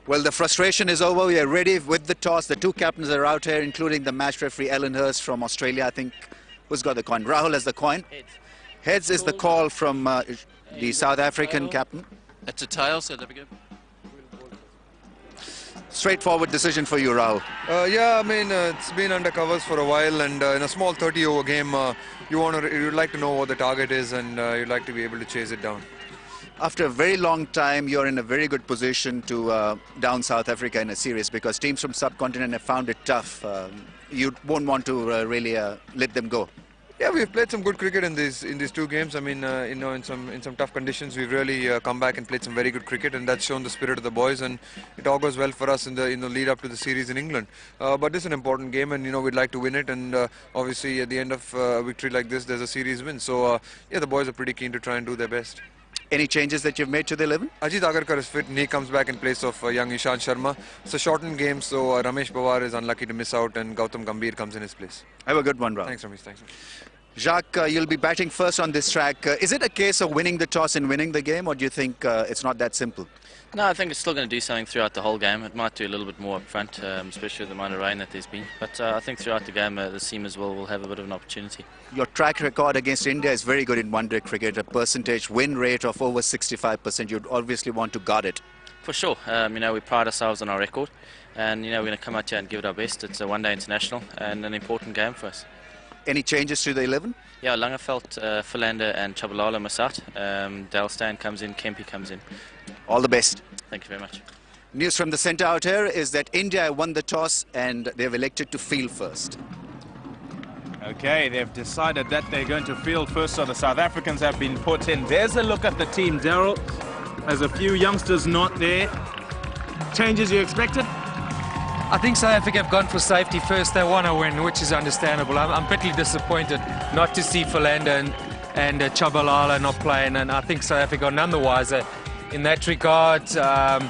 Well, the frustration is over. We are ready with the toss. The two captains are out here, including the match referee, Ellen Hurst from Australia. I think, who's got the coin? Rahul has the coin. Heads is the call from the South African captain. It's a tail, so there we go. Straightforward decision for you, Rahul. Yeah, I mean, it's been under covers for a while, and in a small 30-over game, you'd like to know what the target is, and you'd like to be able to chase it down. After a very long time, you're in a very good position to down South Africa in a series, because teams from subcontinent have found it tough. You won't want to really let them go. Yeah, we've played some good cricket in these two games. I mean, in some tough conditions, we've really come back and played some very good cricket, and that's shown the spirit of the boys, and it all goes well for us in the lead up to the series in England. But this is an important game, and we'd like to win it, and obviously at the end of a victory like this, there's a series win. So yeah, the boys are pretty keen to try and do their best. Any changes that you've made to the 11? Ajit Agarkar is fit and he comes back in place of young Ishant Sharma. It's a shortened game, so Ramesh Pawar is unlucky to miss out, and Gautam Gambhir comes in his place. Have a good one, Rahul. Thanks, Ramesh. Thanks. Jacques, you'll be batting first on this track. Is it a case of winning the toss and winning the game, or do you think it's not that simple? No, I think it's still going to do something throughout the whole game. It might do a little bit more up front, especially with the amount of rain that there's been. But I think throughout the game, the seamers will have a bit of an opportunity. Your track record against India is very good in one-day cricket. A percentage win rate of over 65%. You'd obviously want to guard it. For sure. We pride ourselves on our record. And, we're going to come out here and give it our best. It's a one-day international and an important game for us. Any changes to the 11? Yeah, Langeveld, Philander and Chabalala miss out. Dale Steyn comes in, Kempy comes in. All the best. Thank you very much. News from the centre out here is that India won the toss and they've elected to field first. Okay, they've decided that they're going to field first, so the South Africans have been put in. There's a look at the team, Daryl. There's a few youngsters not there. Changes you expected? I think South Africa have gone for safety first. They want to win, which is understandable. I'm bitterly disappointed not to see Philander and Chabalala not playing, and I think South Africa are none the wiser in that regard. I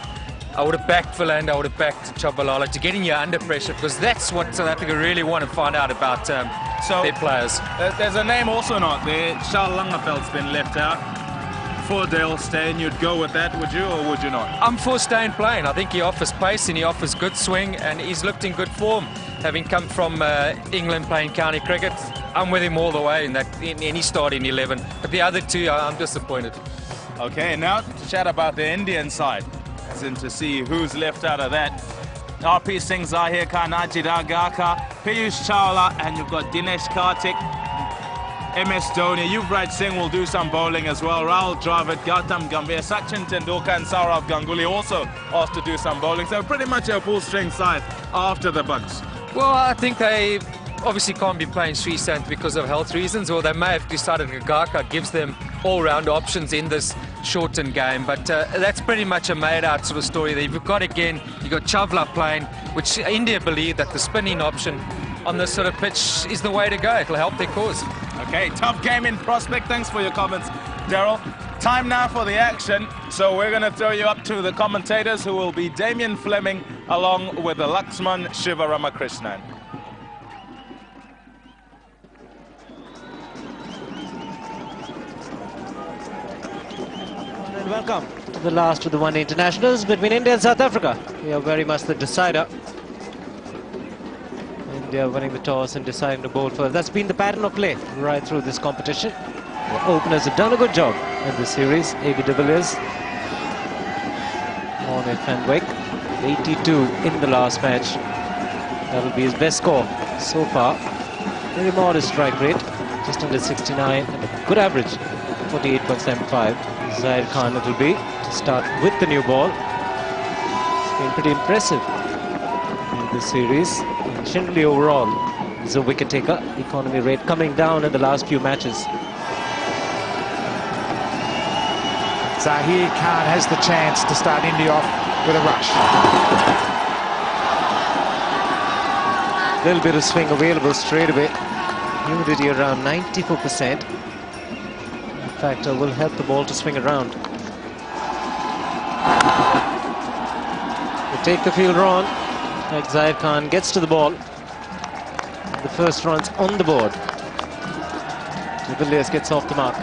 would have backed Philander, I would have backed Chabalala to get in here under pressure, because that's what South Africa really want to find out about their players. There's a name also not there. Charles Langeveld's been left out. For Dale Steyn, you'd go with that, would you, or would you not? I'm for Steyn playing. I think he offers pace and he offers good swing, and he's looked in good form, having come from England playing county cricket. I'm with him all the way in any starting 11. But the other two, I'm disappointed. Okay, now to chat about the Indian side, as in to see who's left out of that. RP Singh, Zahir Khan, Ajit Agarkar, Piyush Chawla, and you've got Dinesh Karthik, MS Dhoni, Yuvraj Singh will do some bowling as well. Rahul Dravid, Gautam Gambhir, Sachin Tendulkar and Saurav Ganguly also asked to do some bowling. So pretty much a full-strength side after the Bucks. Well, I think they obviously can't be playing Sreesanth because of health reasons, or they may have decided Agarkar gives them all-round options in this shortened game. But that's pretty much a made-out sort of story there. You've got, again, you've got Chawla playing, which India believe that the spinning option on this sort of pitch is the way to go. It'll help their cause. Okay, tough game in prospect. Thanks for your comments, Daryl. Time now for the action. So we're going to throw you up to the commentators, who will be Damien Fleming along with the Laxman Shivaramakrishnan. And welcome to the last of the one-day internationals between India and South Africa. We are very much the decider. India winning the toss and deciding to bowl first. That's been the pattern of play right through this competition. The openers have done a good job in this series. A.B. de Villiers on at Fenwick, 82 in the last match. That'll be his best score so far. Very modest strike rate, just under 69, and a good average, 48.75. Zahir Khan it'll be to start with the new ball. It's been pretty impressive in this series. Generally overall, he's a wicket taker. Economy rate coming down in the last few matches. Zahir Khan has the chance to start India off with a rush. Little bit of swing available straight away. Humidity around 94%. In fact, will help the ball to swing around. They take the fielder on. Zahir Khan gets to the ball. The first run's on the board. De Villiers gets off the mark.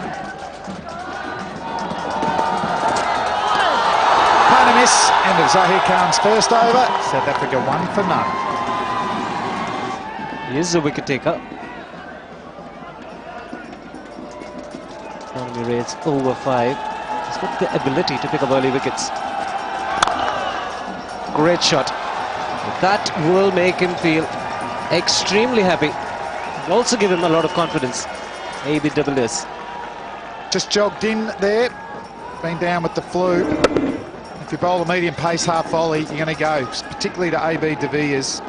Can't miss, End of Zahir Khan's first over. South Africa 1 for none. Here's the wicket taker. Economy rates over 5. He's got the ability to pick up early wickets. Great shot. That will make him feel extremely happy. It'll also give him a lot of confidence. A.B. de Villiers. Just jogged in there. Been down with the flu. If you bowl a medium pace half volley, you're going to go, particularly to A.B. de Villiers.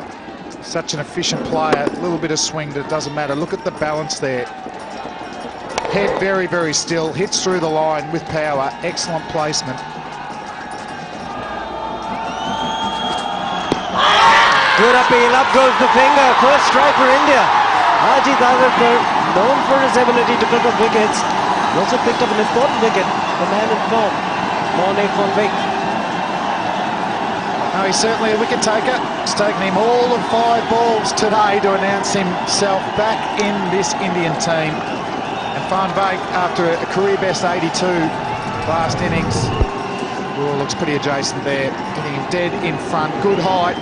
Such an efficient player. A little bit of swing, but it doesn't matter. Look at the balance there. Head very, very still. Hits through the line with power. Excellent placement. Good appeal, up goes the finger. First strike for India. Ajit Agarkar, known for his ability to pick up wickets. He also picked up an important wicket. The man in form, Morne van Beek. No, he's certainly a wicket taker. It's taken him all of 5 balls today to announce himself back in this Indian team. And Van Beek, after a career best 82 last innings, looks pretty adjacent there, hitting him dead in front. Good height.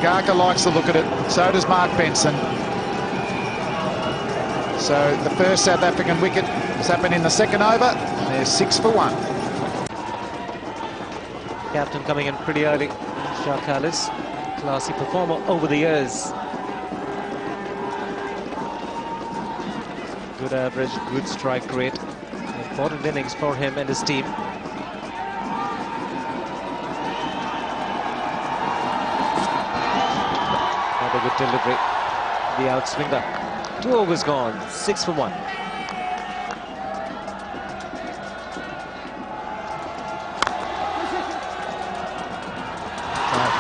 Garker likes to look at it. So does Mark Benson. So the first South African wicket has happened in the second over. They're 6 for 1. Captain coming in pretty early. Shah Khalis, classy performer over the years. Good average, good strike rate. Important innings for him and his team. Another good delivery. The outswinger. 2 overs gone, 6 for 1.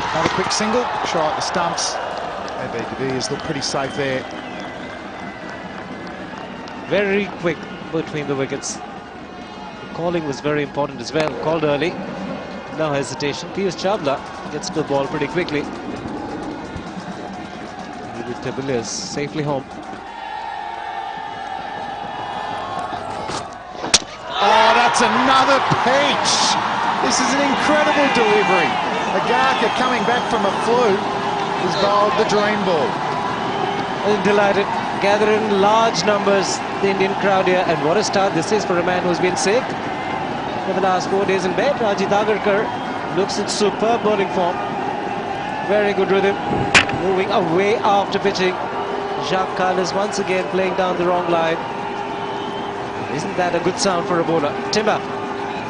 Another quick single, shot at the stumps. A.B. de Villiers look pretty safe there. Very quick between the wickets. The calling was very important as well. Called early. No hesitation. Piyush Chawla gets to the ball pretty quickly. With de Villiers safely home. Oh, that's another peach. This is an incredible delivery. Agarkar, coming back from a flu, has bowled the dream ball. Delighted. Gathering large numbers, the Indian crowd here. And what a start this is for a man who's been sick for the last 4 days in bed. Ajit Agarkar looks in superb bowling form. Very good rhythm. Moving away after pitching. Shah Khalis once again playing down the wrong line. Isn't that a good sound for a bowler? Timber.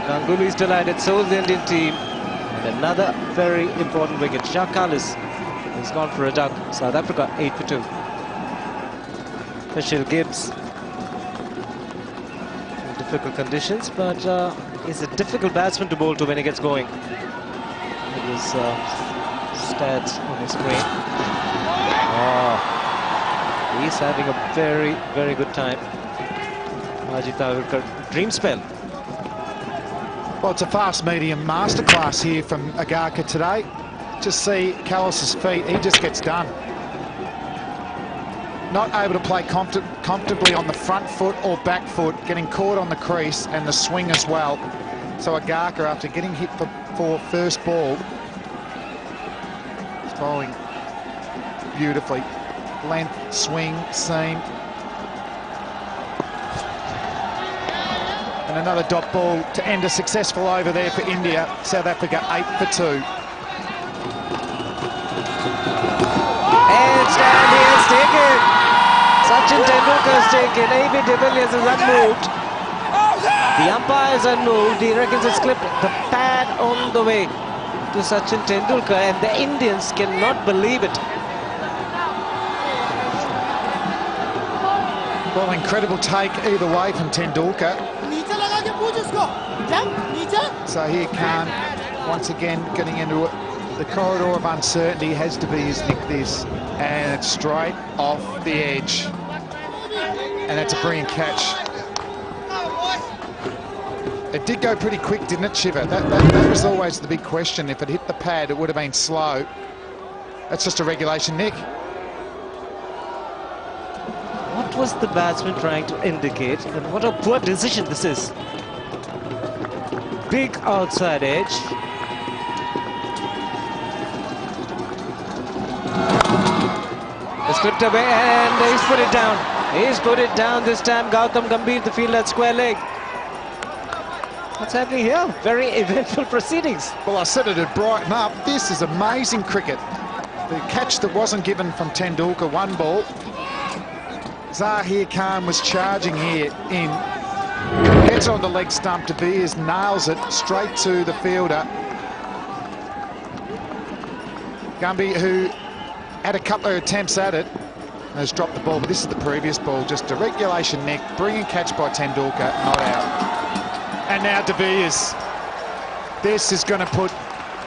Ganguly is delighted, so is the Indian team. And another very important wicket. Shah Khalis has gone for a duck. South Africa 8 for 2. Michelle Gibbs. Difficult conditions, but he's a difficult batsman to bowl to when he gets going. It was stats on his screen. Oh, he's having a very, very good time. Ajit Agarkar, dream spell. Well, it's a fast medium masterclass here from Agarkar today. Just see Kallis's feet, he just gets done. Not able to play comfortably on the front foot or back foot, getting caught on the crease and the swing as well. So Agarkar, after getting hit for first ball, is bowling beautifully. Length, swing, seam. And another dot ball to end a successful over there for India. South Africa 8 for 2. And stand he has taken. Sachin Tendulkar has taken. A.B. de Villiers is unmoved. The umpire is unmoved. He reckons it's clipped. The pad on the way to Sachin Tendulkar, and the Indians cannot believe it. Well, incredible take either way from Tendulkar. Zahir Khan once again getting into the corridor of uncertainty. Has to be his nick this, and it's straight off the edge. And that's a brilliant catch. It did go pretty quick, didn't it, Shiva? That was always the big question. If it hit the pad, it would have been slow. That's just a regulation nick. What was the batsman trying to indicate? And what a poor decision this is. Big outside edge. slipped away and he's put it down. He's put it down this time. Gautam Gambhir, the field at square leg. What's happening here? Very eventful proceedings. Well, I said it'd brighten up. This is amazing cricket. The catch that wasn't given from Tendulkar, one ball. Zahir Khan was charging here in. Gets on the leg stump. De Beers nails it straight to the fielder. Gumby, who had a couple of attempts at it, has dropped the ball, but this is the previous ball. Just a regulation neck, bringing catch by Tendulkar, not out. And now De Beers. This is going to put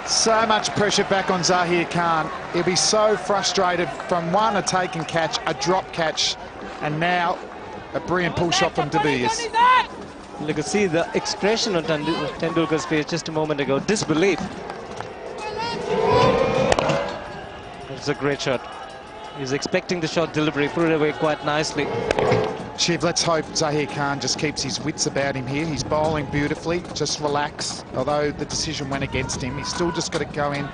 so much pressure back on Zahir Khan. He'll be so frustrated from one, a taken catch, a drop catch, and now a brilliant pull shot from De Beers. You can see the expression on Tendulkar's face just a moment ago. Disbelief. It's a great shot. He's expecting the shot delivery, put it away quite nicely. Shiv, let's hope Zahir Khan just keeps his wits about him here. He's bowling beautifully, just relax. Although the decision went against him, he's still just got to go in,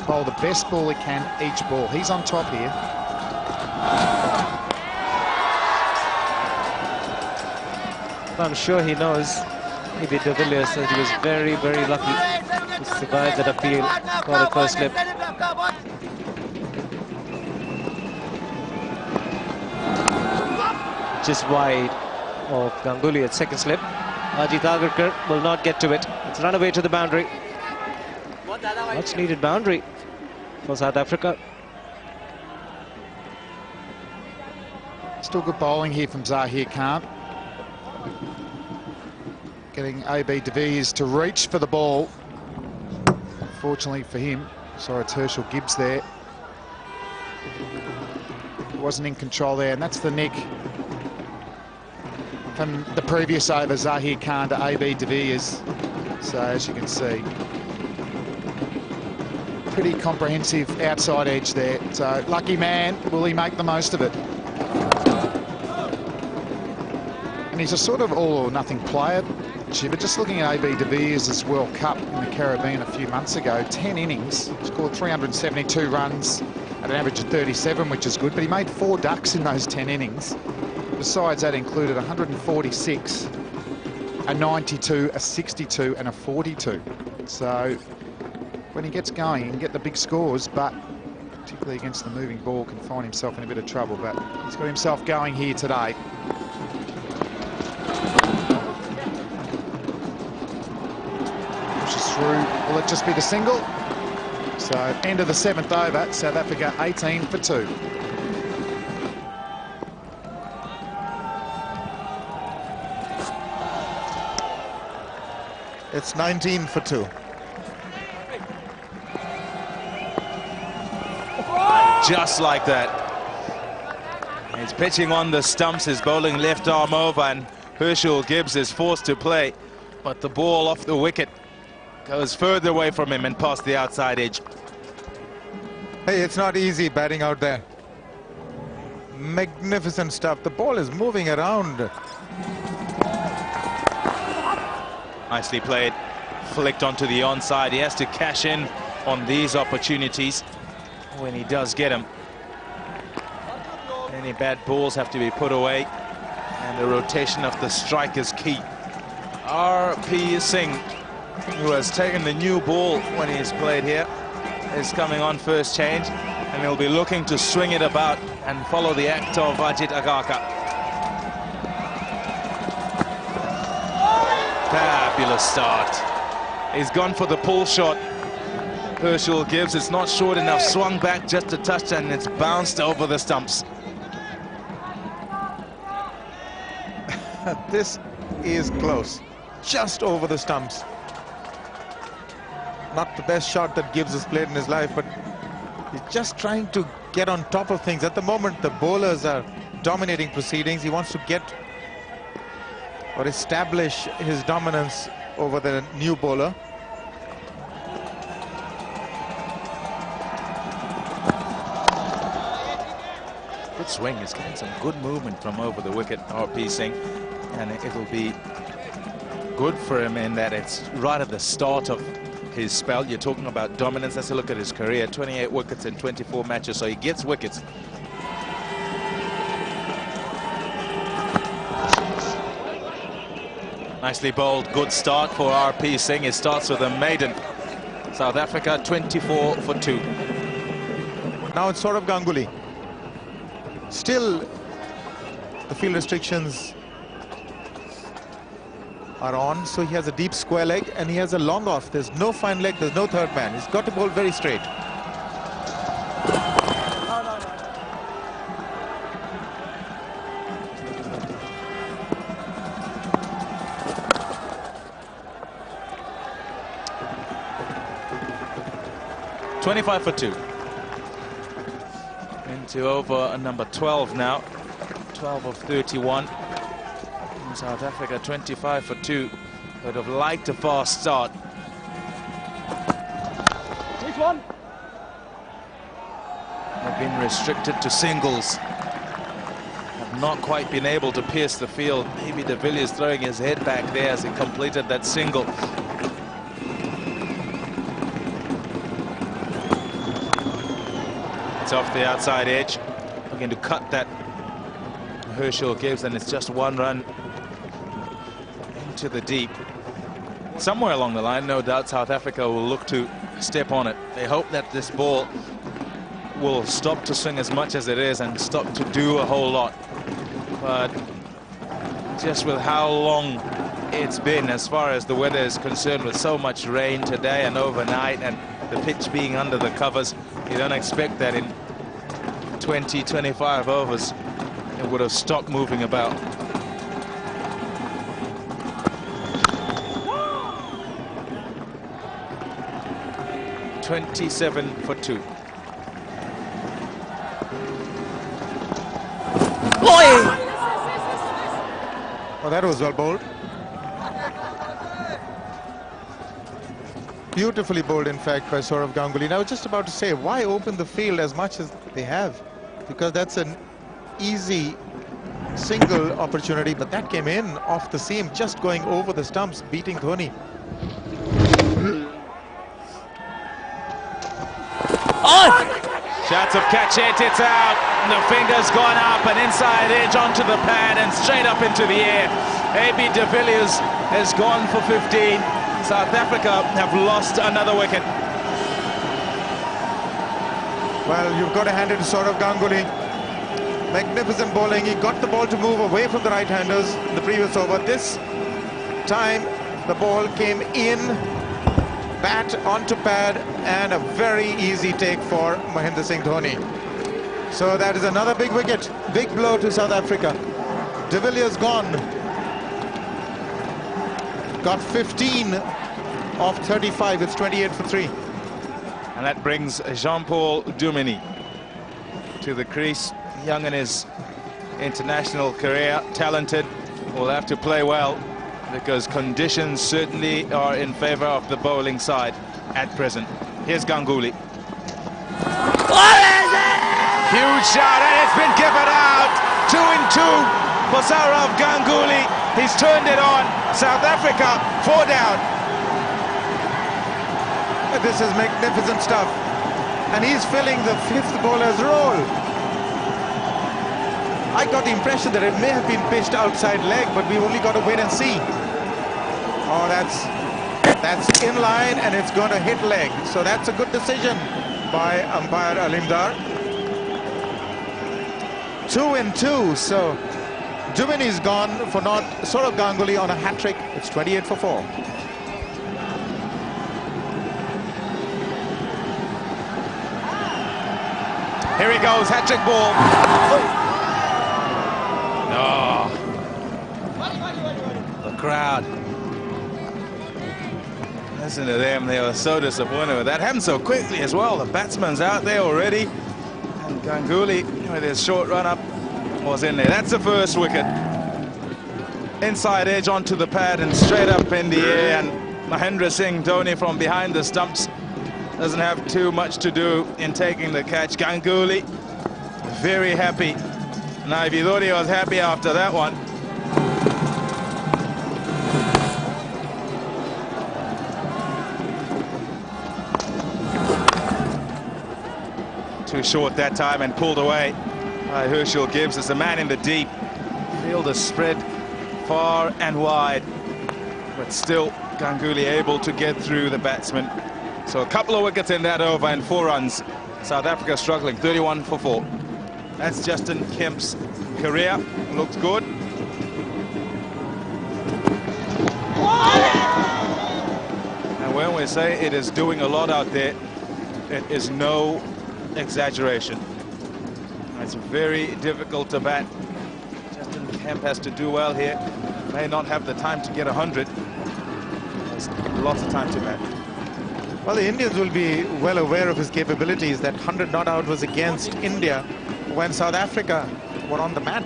bowl the best ball he can each ball. He's on top here. I'm sure he knows, maybe De Villiers, that he was very, very lucky to survive that appeal for the first slip. Just wide of Ganguly at second slip. Ajit Agarkar will not get to it. It's run away to the boundary. Much needed boundary for South Africa. Still good bowling here from Zahir Khan. Getting AB De Villiers to reach for the ball. Fortunately for him, sorry, it's Herschel Gibbs there. He wasn't in control there, and that's the nick from the previous over, Zahir Khan to AB De Villiers. So as you can see, pretty comprehensive outside edge there. So lucky man, will he make the most of it? And he's a sort of all or nothing player. But just looking at AB De Villiers' World Cup in the Caribbean a few months ago, 10 innings, scored 372 runs at an average of 37, which is good, but he made 4 ducks in those 10 innings. Besides that included 146, a 92, a 62 and a 42. So when he gets going, he can get the big scores, but particularly against the moving ball can find himself in a bit of trouble. But he's got himself going here today. Pushes through. Will it just be the single? So end of the 7th over, South Africa 18 for 2. It's 19 for 2. Just like that. He's pitching on the stumps, his bowling left arm over, and Herschel Gibbs is forced to play. But the ball off the wicket goes further away from him and past the outside edge. Hey, it's not easy batting out there. Magnificent stuff. The ball is moving around. Nicely played, flicked onto the onside. He has to cash in on these opportunities when he does get them. Any bad balls have to be put away, and the rotation of the strike is key. R.P. Singh, who has taken the new ball when he's played here, is coming on first change, and he'll be looking to swing it about and follow the act of Ajit Agarkar. Fabulous start. He's gone for the pull shot. Herschel Gibbs, it's not short enough, swung back just a touch and it's bounced over the stumps. This is close. Just over the stumps. Not the best shot that Gibbs has played in his life, but he's just trying to get on top of things. At the moment, the bowlers are dominating proceedings. He wants to get or establish his dominance over the new bowler. Good swing. He's getting some good movement from over the wicket, R.P. Singh, and it'll be good for him in that it's right at the start of his spell. You're talking about dominance. Let's look at his career: 28 wickets in 24 matches, so he gets wickets. Nicely bowled, good start for RP Singh. It starts with a maiden. South Africa 24 for 2. Now it's Saurav Ganguly. Still, the field restrictions are on, so he has a deep square leg and he has a long off. There's no fine leg, there's no third man. He's got to bowl very straight. $25 for 2. Into over number 12 now. 12 of 31. In South Africa, 25 for 2. Would have liked a fast start. This one. They've been restricted to singles. Have not quite been able to pierce the field. Maybe de Villiers throwing his head back there as he completed that single. Off the outside edge, looking to cut that. Herschel gives, and it's just one run into the deep. Somewhere along the line, no doubt, South Africa will look to step on it. They hope that this ball will stop to swing as much as it is and stop to do a whole lot. But just with how long it's been, as far as the weather is concerned, with so much rain today and overnight, and the pitch being under the covers, you don't expect that in 20, 25 overs it would have stopped moving about. $27 for 2. Oh, that was well bowled. Beautifully bowled, in fact, by Saurav Ganguly. And I was just about to say, why open the field as much as they have? Because that's an easy single opportunity, but that came in off the seam, just going over the stumps, beating Dhoni. Shots of catch it, it's out. The finger's gone up and inside edge onto the pad and straight up into the air. AB de Villiers has gone for 15. South Africa have lost another wicket. Well, you've got to hand it to Saurav Ganguly. Magnificent bowling. He got the ball to move away from the right-handers in the previous over. This time, the ball came in, bat onto pad, and a very easy take for Mahendra Singh Dhoni. So that is another big wicket. Big blow to South Africa. De Villiers gone. Got 15 of 35. It's 28 for 3. And that brings Jean-Paul Dumini to the crease. Young in his international career, talented, will have to play well because conditions certainly are in favor of the bowling side at present. Here's Ganguly. Huge shot, and it's been given out. 2 in 2 for Saurav Ganguly. He's turned it on. South Africa 4 down. This is magnificent stuff. And he's filling the 5th bowler's role. I got the impression that it may have been pitched outside leg, but we've only got to wait and see. Oh, that's in line, and it's going to hit leg. So that's a good decision by umpire Alimdar. 2 in 2. So Dumini's gone for not Saurav Ganguly on a hat-trick. It's 28 for 4. Here he goes, hat-trick ball. Oh. The crowd. Listen to them, they were so disappointed with that. Happened so quickly as well. The batsman's out there already. And Ganguly, with his short run-up, was in there. That's the first wicket. Inside edge onto the pad and straight up in the air. And Mahendra Singh Dhoni from behind the stumps doesn't have too much to do in taking the catch. Ganguly, very happy. Now, if you thought he was happy after that one, too short that time and pulled away by Herschel Gibbs as the man in the deep. Field is spread far and wide. But still, Ganguly able to get through the batsman. So a couple of wickets in that over and 4 runs. South Africa struggling, 31 for 4. That's Justin Kemp's career. Looks good. And when we say it is doing a lot out there, it is no exaggeration. It's very difficult to bat. Justin Kemp has to do well here. May not have the time to get 100. There's lots of time to bat. Well, the Indians will be well aware of his capabilities. That 100 not out was against India when South Africa were on the mat.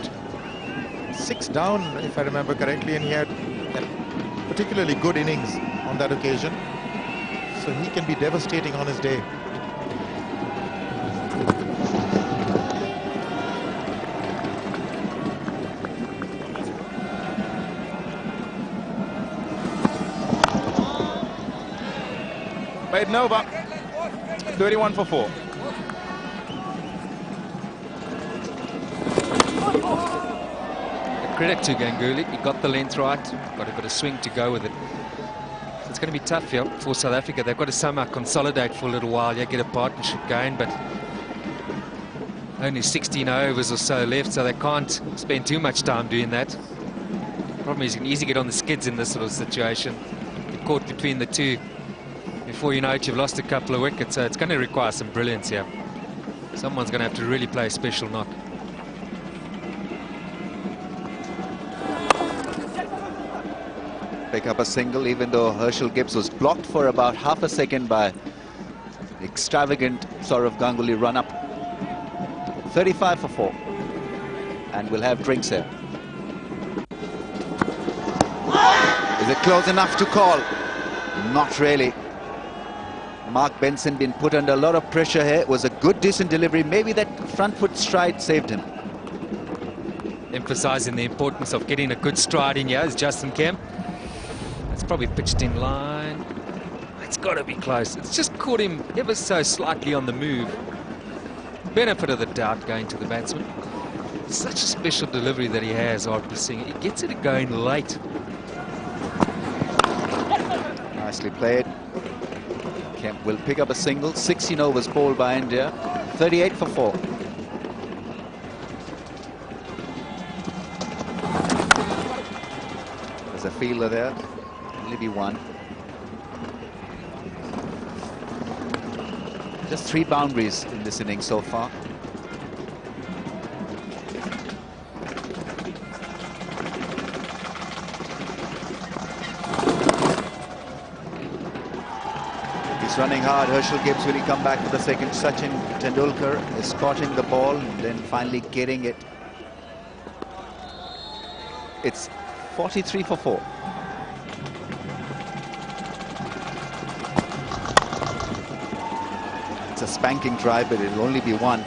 6 down, if I remember correctly, and he had a particularly good innings on that occasion. So he can be devastating on his day. Made Nova, 31 for 4. Credit to Ganguly, he got the length right, got a bit of swing to go with it. So it's going to be tough here for South Africa. They've got to somehow consolidate for a little while, yeah, get a partnership going, but only 16 overs or so left, so they can't spend too much time doing that. Problem is you can easily get on the skids in this sort of situation. Get caught between the two. Before you know it, you've lost a couple of wickets, so it's going to require some brilliance here. Someone's going to have to really play a special knock. Pick up a single, even though Herschel Gibbs was blocked for about half a second by extravagant Sourav Ganguly run up. 35 for 4. And we'll have drinks here. Is it close enough to call? Not really. Mark Benson been put under a lot of pressure here. It was a good, decent delivery. Maybe that front foot stride saved him. Emphasising the importance of getting a good stride in here is Justin Kemp. It's probably pitched in line. It's got to be close. It's just caught him ever so slightly on the move. Benefit of the doubt going to the batsman. Such a special delivery that he has, Arthur Singh. He gets it going late. Nicely played. Kemp will pick up a single. 16 overs bowled by India. 38 for 4. There's a fielder there. Only be one. Just 3 boundaries in this innings so far. He's running hard. Herschel Gibbs, will he come back for the second? Sachin Tendulkar is spotting the ball and then finally getting it. It's 43 for 4. It's a spanking drive, but it'll only be 1.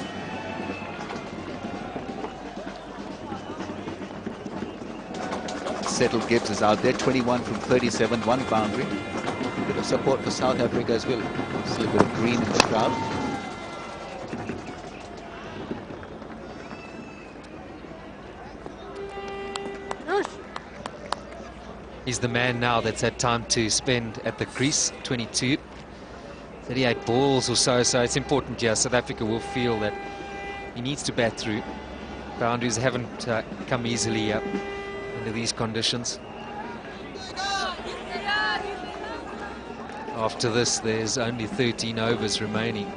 Settle Gibbs is out there, 21 from 37, 1 boundary. A bit of support for South Africa as well. See a bit of green in the crowd. He's the man now that's had time to spend at the crease, 22. 38 balls or so, so it's important here. South Africa will feel that he needs to bat through. Boundaries haven't come easily up under these conditions. After this, there's only 13 overs remaining.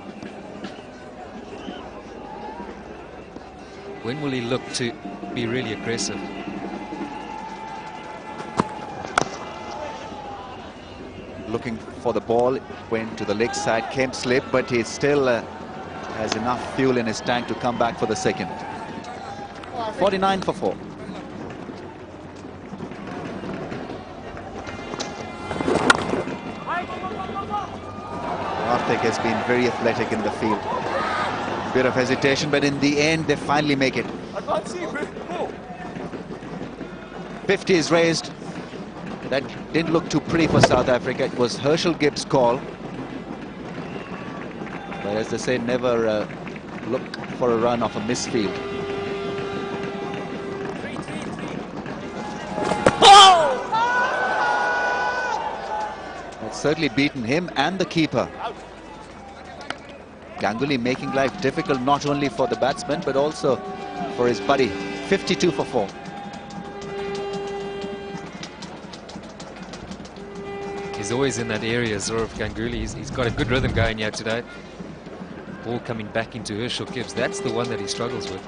When will he look to be really aggressive? Looking for the ball, went to the leg side, Kemp slipped, but he still has enough fuel in his tank to come back for the second. 49 for 4. Karthik has been very athletic in the field. Bit of hesitation, but in the end they finally make it. 50 is raised. That didn't look too pretty for South Africa. It was Herschel Gibbs' call. But as they say, never look for a run off a misfield. certainly beaten him and the keeper. Ganguly making life difficult not only for the batsman but also for his buddy. 52 for 4. He's always in that area, Zourav Ganguly. He's got a good rhythm going here today. Ball coming back into Herschel Gibbs. That's the one that he struggles with.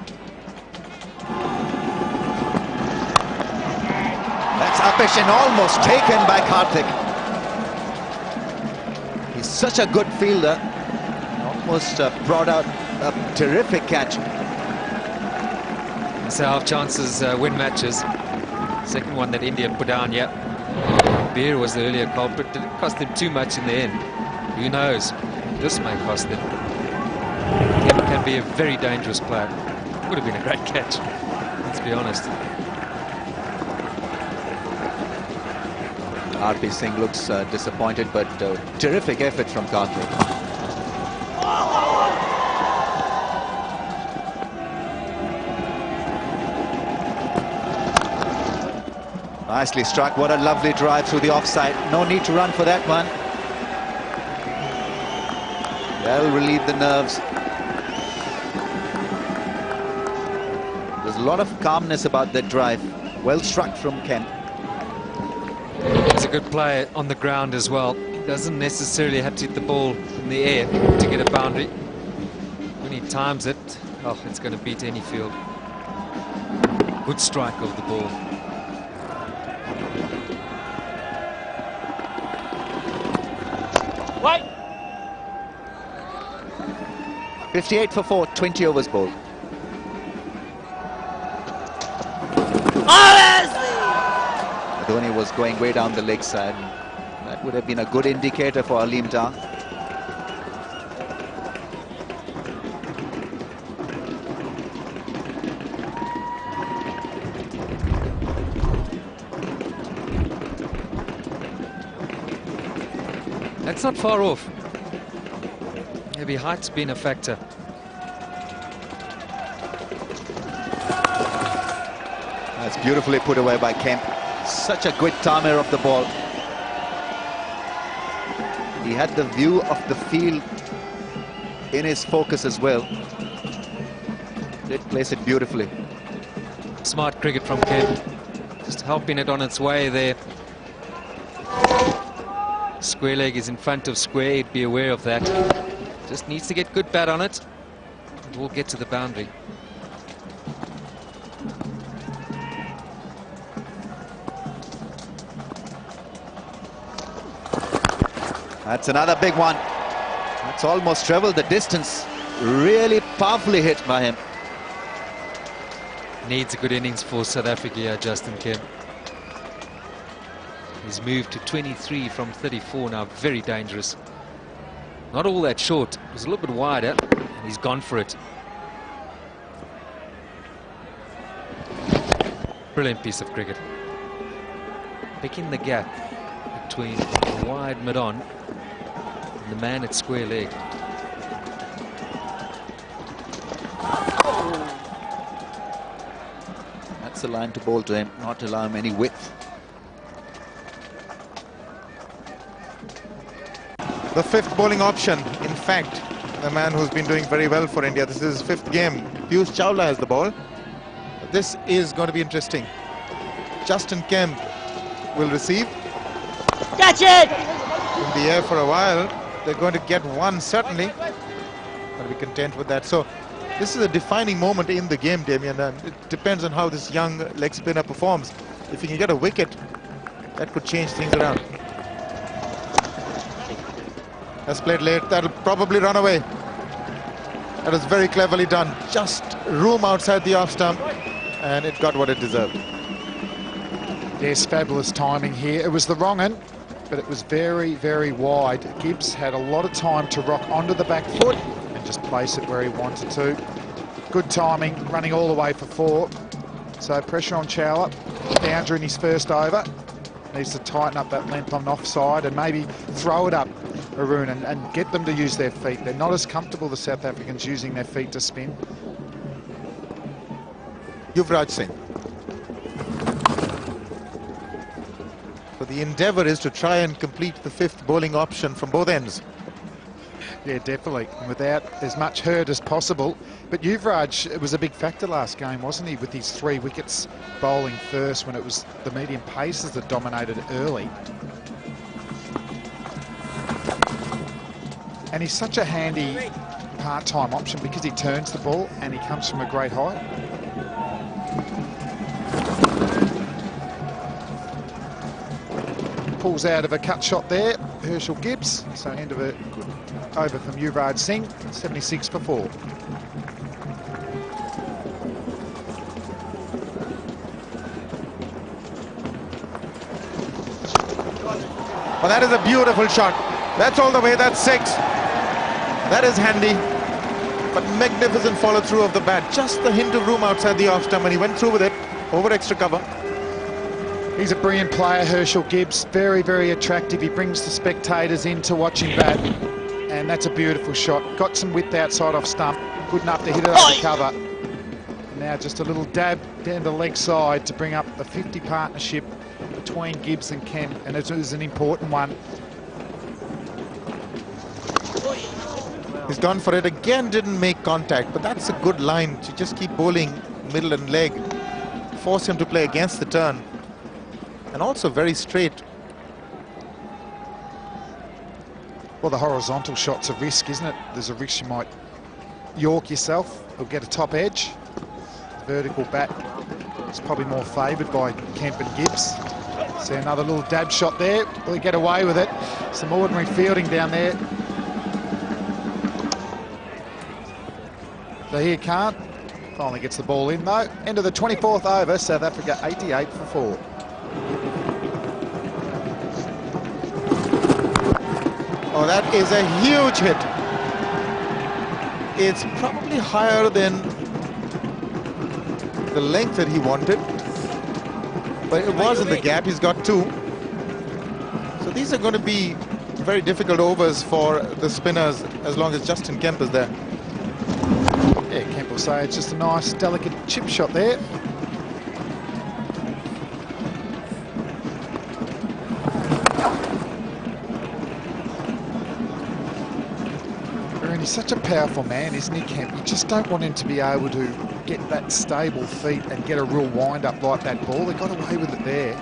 That's uppish and almost taken by Karthik. He's such a good fielder. Almost brought out a terrific catch. That's how our chances win matches. Second one that India put down, yeah. Beer was the earlier culprit. Did it cost them too much in the end? Who knows? This may cost them. Kim can be a very dangerous player. Would have been a great catch, let's be honest. RP Singh looks disappointed, but terrific effort from Karthik. Nicely struck. What a lovely drive through the offside. No need to run for that one. That'll relieve the nerves. There's a lot of calmness about that drive. Well struck from Kemp. He's a good player on the ground as well. Doesn't necessarily have to hit the ball in the air to get a boundary. When he times it, oh, it's going to beat any field. Good strike of the ball. Wait. 58 for 4, 20 overs bowled. Dhoni was going way down the leg side. That would have been a good indicator for Aleem Dar. That's not far off. Maybe height's been a factor. That's beautifully put away by Kemp. Such a good timer of the ball. He had the view of the field in his focus as well. Did place it beautifully. Smart cricket from Kemp. Just helping it on its way there. Square leg is in front of square. He'd be aware of that. Just needs to get good bat on it. And we'll get to the boundary. That's another big one. That's almost traveled the distance. Really powerfully hit by him. Needs a good innings for South Africa here, Justin Kemp. He's moved to 23 from 34 now, very dangerous. Not all that short, it was a little bit wider, and he's gone for it. Brilliant piece of cricket. Picking the gap between the wide mid-on and the man at square leg. That's the line to bowl to him, not allow him any width. The fifth bowling option, in fact, the man who's been doing very well for India. This is his fifth game. Piyush Chawla has the ball. This is going to be interesting. Justin Kemp will receive. Catch it! In the air for a while. They're going to get one, certainly. Going to be content with that. So this is a defining moment in the game, Damien. And it depends on how this young leg spinner performs. If he can get a wicket, that could change things around. Has played late. That'll probably run away. That was very cleverly done. Just room outside the off stump, and it got what it deserved. Yes, fabulous timing here. It was the wrong end, but it was very, very wide. Gibbs had a lot of time to rock onto the back foot and just place it where he wanted to. Good timing, running all the way for 4. So pressure on Chawla. Boundary in his first over. Needs to tighten up that length on offside and maybe throw it up, Arun, and get them to use their feet. They're not as comfortable, the South Africans, using their feet to spin. Yuvraj Singh. So the endeavour is to try and complete the 5th bowling option from both ends. Yeah, definitely, and without as much hurt as possible. But Yuvraj was a big factor last game, wasn't he, with his 3 wickets bowling first when it was the medium paces that dominated early. And he's such a handy part-time option because he turns the ball and he comes from a great height. Pulls out of a cut shot there, Herschel Gibbs. So end of a good over from Yuvraj Singh, 76 for 4. Well, that is a beautiful shot. That's all the way, that's 6. That is handy. But magnificent follow through of the bat. Just the hint of room outside the off stump and he went through with it over extra cover. He's a brilliant player, Herschel Gibbs. Very, very attractive. He brings the spectators in to watch him bat. And that's a beautiful shot. Got some width outside off stump. Good enough to hit it over cover. And now just a little dab down the leg side to bring up the 50 partnership between Gibbs and Kemp. And it was an important one. He's gone for it again, didn't make contact, but that's a good line to just keep bowling middle and leg. Force him to play against the turn. And also very straight. Well, the horizontal shot's a risk, isn't it? There's a risk you might york yourself or get a top edge. Vertical bat is probably more favoured by Kemp and Gibbs. See another little dab shot there. Will he get away with it? Some ordinary fielding down there. So here can't. Finally gets the ball in though. End of the 24th over, South Africa 88 for 4. Oh, that is a huge hit. It's probably higher than the length that he wanted. But it was in the gap, he's got 2. So these are going to be very difficult overs for the spinners as long as Justin Kemp is there. Yeah, Kemp will say it's just a nice, delicate chip shot there. And he's such a powerful man, isn't he, Kemp? You just don't want him to be able to get that stable feet and get a real wind-up like that ball. They got away with it there.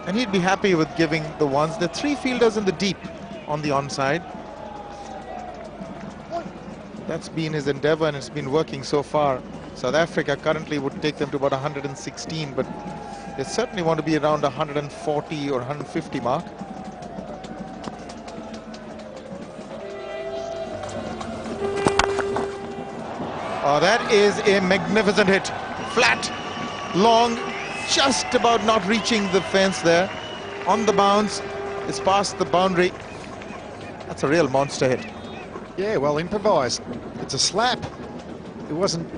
And he'd be happy with giving the ones. The 3 fielders in the deep on the onside. That's been his endeavour and it's been working so far. South Africa currently would take them to about 116, but they certainly want to be around 140 or 150 mark. Oh, that is a magnificent hit. Flat, long, just about not reaching the fence there. On the bounce, it's past the boundary. That's a real monster hit. Yeah, well improvised. It's a slap. It wasn't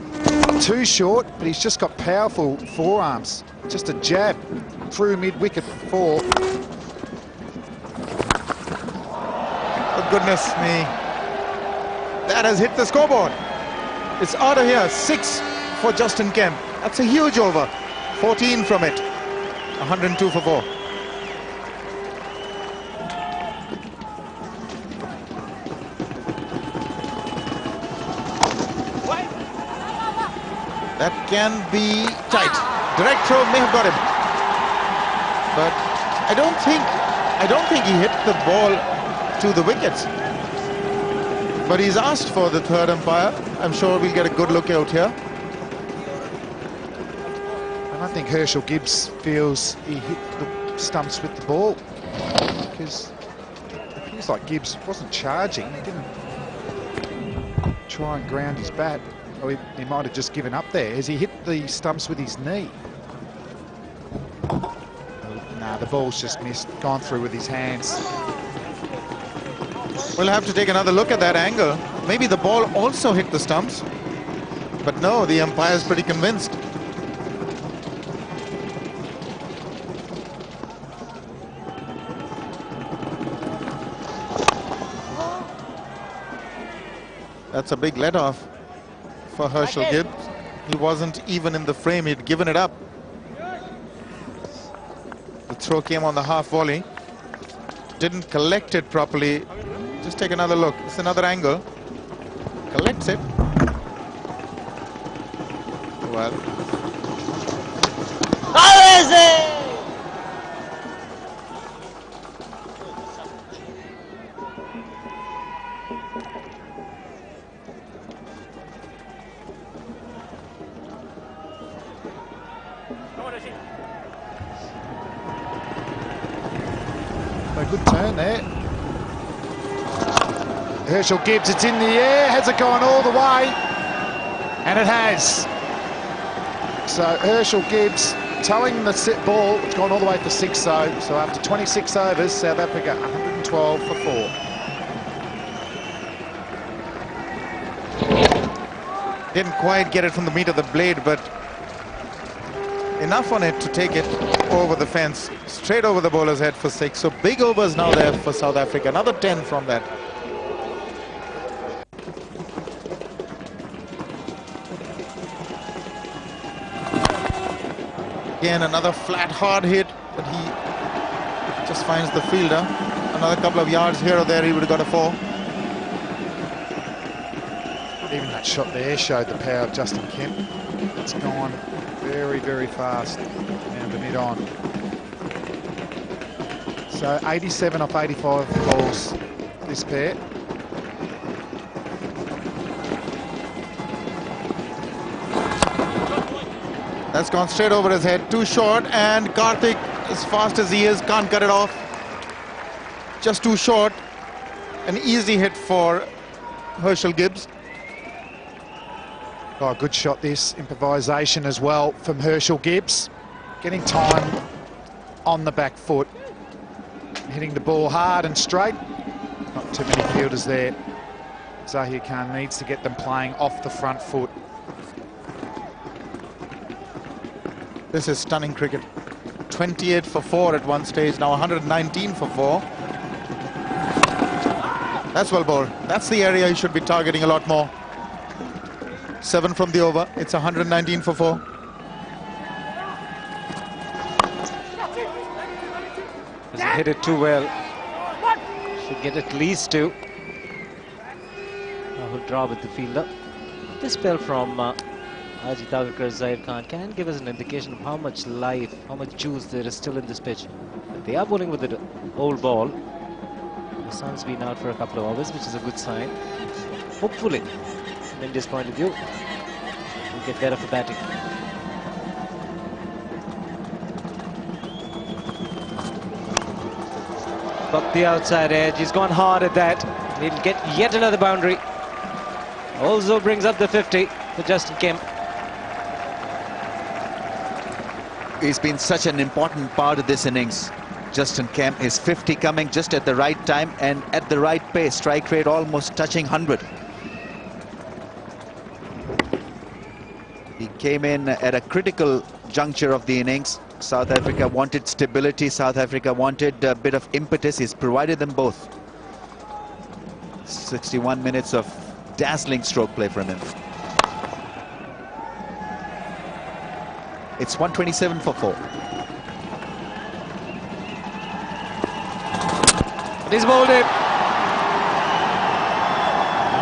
too short, but he's just got powerful forearms. Just a jab through mid-wicket for 4. Oh, goodness me. That has hit the scoreboard. It's out of here. 6 for Justin Kemp. That's a huge over. 14 from it. 102 for 4. That can be tight. Direct throw may have got him, but I don't think he hit the ball to the wickets. But he's asked for the third umpire. I'm sure we'll get a good look out here. And I think Herschel Gibbs feels he hit the stumps with the ball because it feels like Gibbs wasn't charging. He didn't try and ground his bat. Oh, he might have just given up there as he hit the stumps with his knee. Nah, the ball's just missed, gone through with his hands. We'll have to take another look at that angle. Maybe the ball also hit the stumps. But no, the umpire's pretty convinced. That's a big let-off for Herschel Gibbs. He wasn't even in the frame, he'd given it up. throw came on the half volley. Didn't collect it properly. Just take another look. It's another angle. Collects it. Well. How is it? A good turn there. Herschel Gibbs, it's in the air. Has it gone all the way? And it has. So Herschel Gibbs towing the set ball. It's gone all the way for 6 so. So after 26 overs, South Africa 112 for 4. Didn't quite get it from the meat of the blade, but enough on it to take it over the fence, straight over the bowler's head for 6. So big overs now there for South Africa. Another 10 from that. Again, another flat, hard hit, but he just finds the fielder. Another couple of yards here or there, he would have got a 4. Even that shot there showed the power of Justin Kemp. It's gone very, very fast down to mid-on. So 87 off 85 balls, this pair. That's gone straight over his head, too short, and Karthik, as fast as he is, can't cut it off. Just too short. An easy hit for Herschel Gibbs. Oh, good shot this. Improvisation as well from Herschel Gibbs. Getting time on the back foot. Hitting the ball hard and straight. Not too many fielders there. Zahir Khan needs to get them playing off the front foot. This is stunning cricket. 28 for 4 at one stage, now 119 for 4. That's well bowled. That's the area you should be targeting a lot more. 7 from the over. It's 119 for 4. Doesn't hit it too well. Should get at least 2. Rahul draw with the fielder. This spell from Ajit Agarkar, Zahir Khan can give us an indication of how much life, how much juice there is still in this pitch. But they are bowling with the old ball. The sun's been out for a couple of hours, which is a good sign. Hopefully, from India's point of view, we'll get better for batting. But the outside edge, he's gone hard at that. He'll get yet another boundary. Also brings up the 50 for Justin Kemp. He's been such an important part of this innings. Justin Kemp, his 50 coming just at the right time and at the right pace. Strike rate almost touching 100. He came in at a critical juncture of the innings. South Africa wanted stability. South Africa wanted a bit of impetus. He's provided them both. 61 minutes of dazzling stroke play from him. It's 127 for 4. He's bowled it.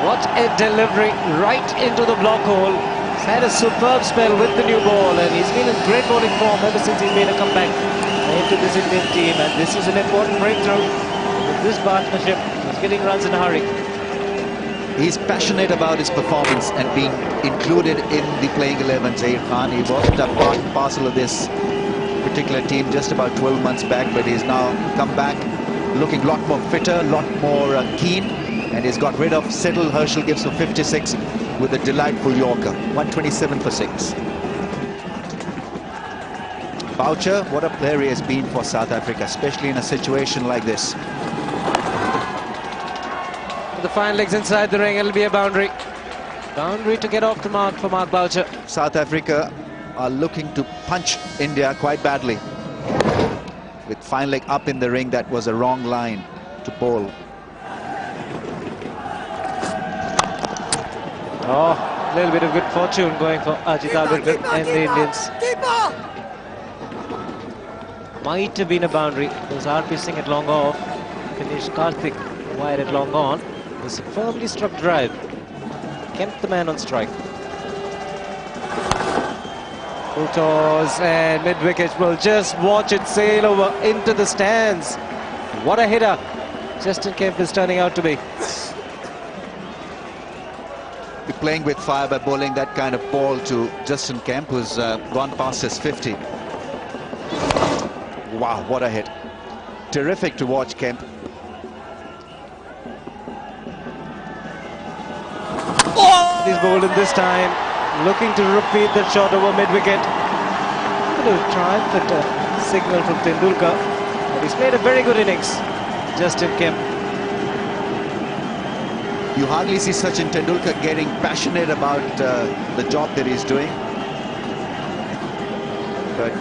What a delivery right into the block hole. He's had a superb spell with the new ball and he's been in great bowling form ever since he's made a comeback into this Indian team, and this is an important breakthrough with this partnership. He's getting runs in a hurry. He's passionate about his performance and being included in the playing 11. Zahir Khan, he wasn't a part and parcel of this particular team just about 12 months back, but he's now come back looking a lot more fitter, a lot more keen, and he's got rid of settled Herschel Gibbs for 56 with a delightful Yorker. 127 for 6. Boucher, what a player he has been for South Africa, especially in a situation like this. The fine legs inside the ring, it'll be a boundary. Boundary to get off the mark for Mark Boucher. South Africa are looking to punch India quite badly. With fine leg up in the ring, that was a wrong line to bowl. Oh, a little bit of good fortune going for Ajit Agarkar and the Indians. Might have been a boundary. It was RP Singh at long off. Dinesh Karthik wide at long on. It was a firmly struck drive. Kemp the man on strike. Full toss and mid-wicket. Well, just watch it sail over into the stands. What a hitter Justin Kemp is turning out to be. You're playing with fire by bowling that kind of ball to Justin Kemp, who's gone past his 50. Wow, what a hit. Terrific to watch Kemp. He's bowled in this time, looking to repeat that shot over mid-wicket. A little triumphant signal from Tendulkar. But he's played a very good innings, Justin Kemp. You hardly see Sachin Tendulkar getting passionate about the job that he's doing. But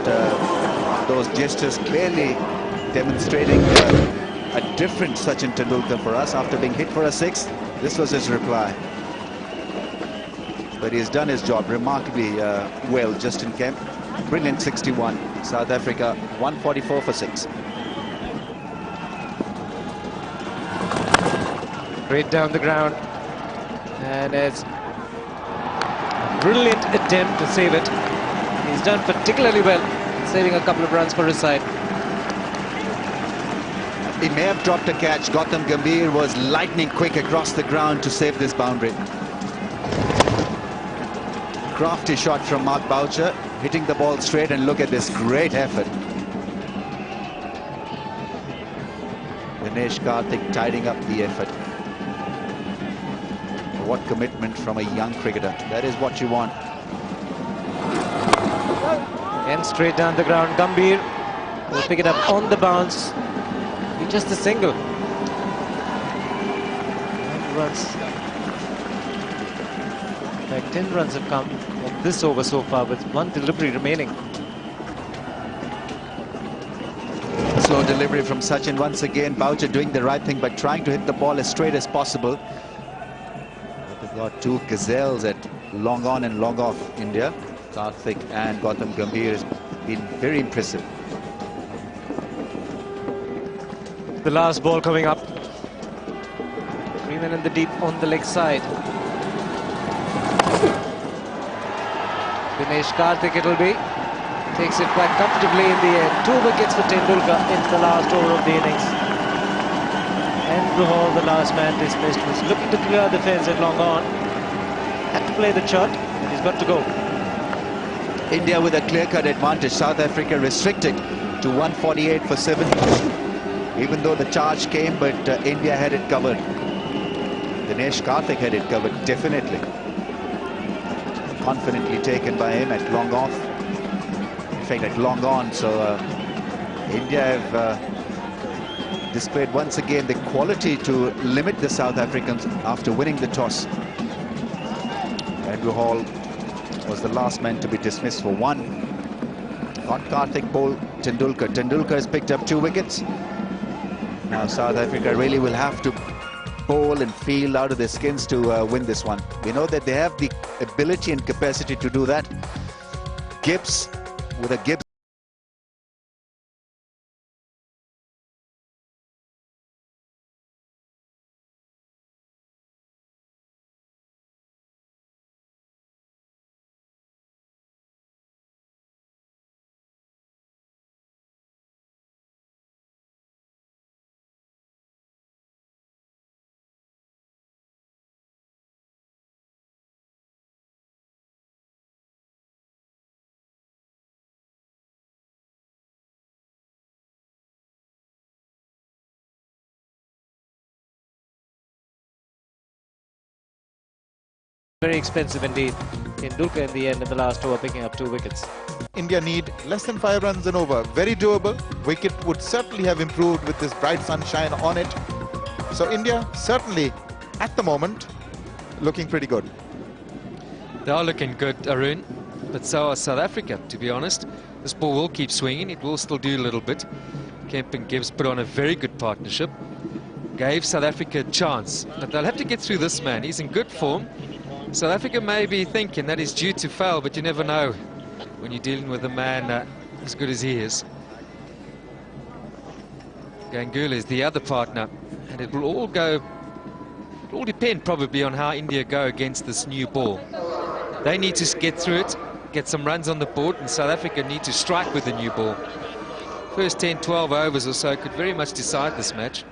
those gestures clearly demonstrating a different Sachin Tendulkar for us. After being hit for a 6, this was his reply. But he's done his job remarkably well, Justin Kemp. Brilliant 61. South Africa 144 for 6. Straight down the ground. And it's a brilliant attempt to save it. He's done particularly well, saving a couple of runs for his side. He may have dropped a catch. Gautam Gambhir was lightning quick across the ground to save this boundary. Crafty shot from Mark Boucher, hitting the ball straight, and look at this great effort. Dinesh Karthik tidying up the effort. What commitment from a young cricketer. That is what you want. And straight down the ground, Gambhir will pick it up on the bounce. Be just a single. 9 runs. In fact, 10 runs have come on this over so far, with 1 delivery remaining. Slow delivery from Sachin once again. Boucher doing the right thing by trying to hit the ball as straight as possible. They've got 2 gazelles at long on and long off India. Karthik and Gautam Gambhir has been very impressive. The last ball coming up. 3 men in the deep on the leg side. Dinesh Karthik it will be. Takes it quite comfortably in the end. 2 wickets for Tendulkar in the last over of the innings. Andrew Hall, the last man dismissed, was looking to clear the fence at long on. Had to play the shot, and he's got to go. India with a clear-cut advantage. South Africa restricted to 148 for 7. Even though the charge came, but India had it covered. Dinesh Karthik had it covered, definitely. Confidently taken by him at long off. In fact, at long on. So India have displayed once again the quality to limit the South Africans after winning the toss. Andrew Hall was the last man to be dismissed for 1. On Karthik bowl Tendulkar. Tendulkar has picked up 2 wickets. Now South Africa really will have to bowl and feel out of their skins to win this one. We know that they have the ability and capacity to do that. Gibbs with a Gibbs. Very expensive indeed. Tendulkar in the end in the last over picking up 2 wickets. India need less than 5 runs and over. Very doable. Wicket would certainly have improved with this bright sunshine on it. So India certainly at the moment looking pretty good. They are looking good, Arun, but so are South Africa, to be honest. This ball will keep swinging. It will still do a little bit. Kemp and Gibbs put on a very good partnership. Gave South Africa a chance, but they'll have to get through this man. He's in good form. South Africa may be thinking that he's due to fail, but you never know when you're dealing with a man as good as he is. Ganguly is the other partner, and it will all depend probably on how India go against this new ball. They need to get through it, get some runs on the board, and South Africa need to strike with the new ball. First 10-12 overs or so could very much decide this match.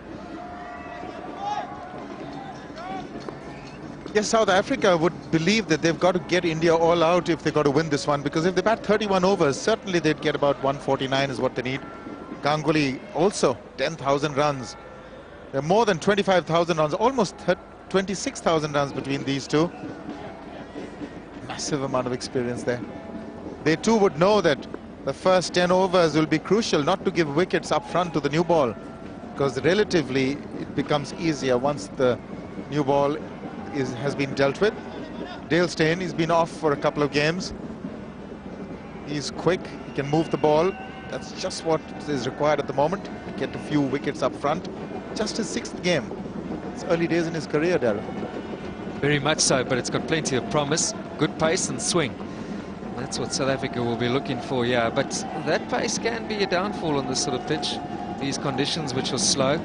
Yes, South Africa would believe that they've got to get India all out if they've got to win this one, because if they bat 31 overs, certainly they'd get about 149 is what they need. Ganguly also 10,000 runs. There are more than 25,000 runs, almost 26,000 runs between these two. Massive amount of experience there. They too would know that the first 10 overs will be crucial, not to give wickets up front to the new ball, because relatively it becomes easier once the new ball has been dealt with. Dale Steyn, he's been off for a couple of games. He's quick, he can move the ball. That's just what is required at the moment. Get a few wickets up front. Just his 6th game. It's early days in his career, Darren. Very much so, but it's got plenty of promise, good pace and swing. That's what South Africa will be looking for, yeah. But that pace can be a downfall on this sort of pitch. These conditions which are slow.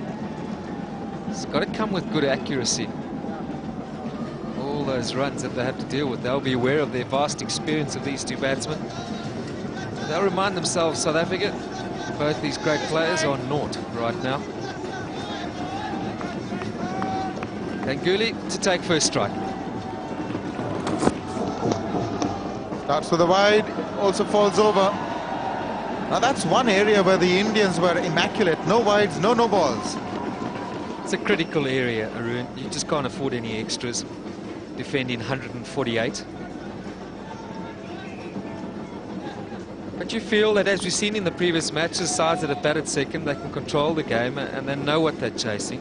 It's got to come with good accuracy. All those runs that they have to deal with, they'll be aware of their vast experience of these two batsmen. They'll remind themselves, South Africa, both these great players are naught right now. Ganguly to take first strike. Starts with the wide, also falls over. Now that's one area where the Indians were immaculate. No wides, no balls. It's a critical area, Arun. You just can't afford any extras. Defending 148. But you feel that, as we've seen in the previous matches, sides that have batted second, they can control the game and they know what they're chasing.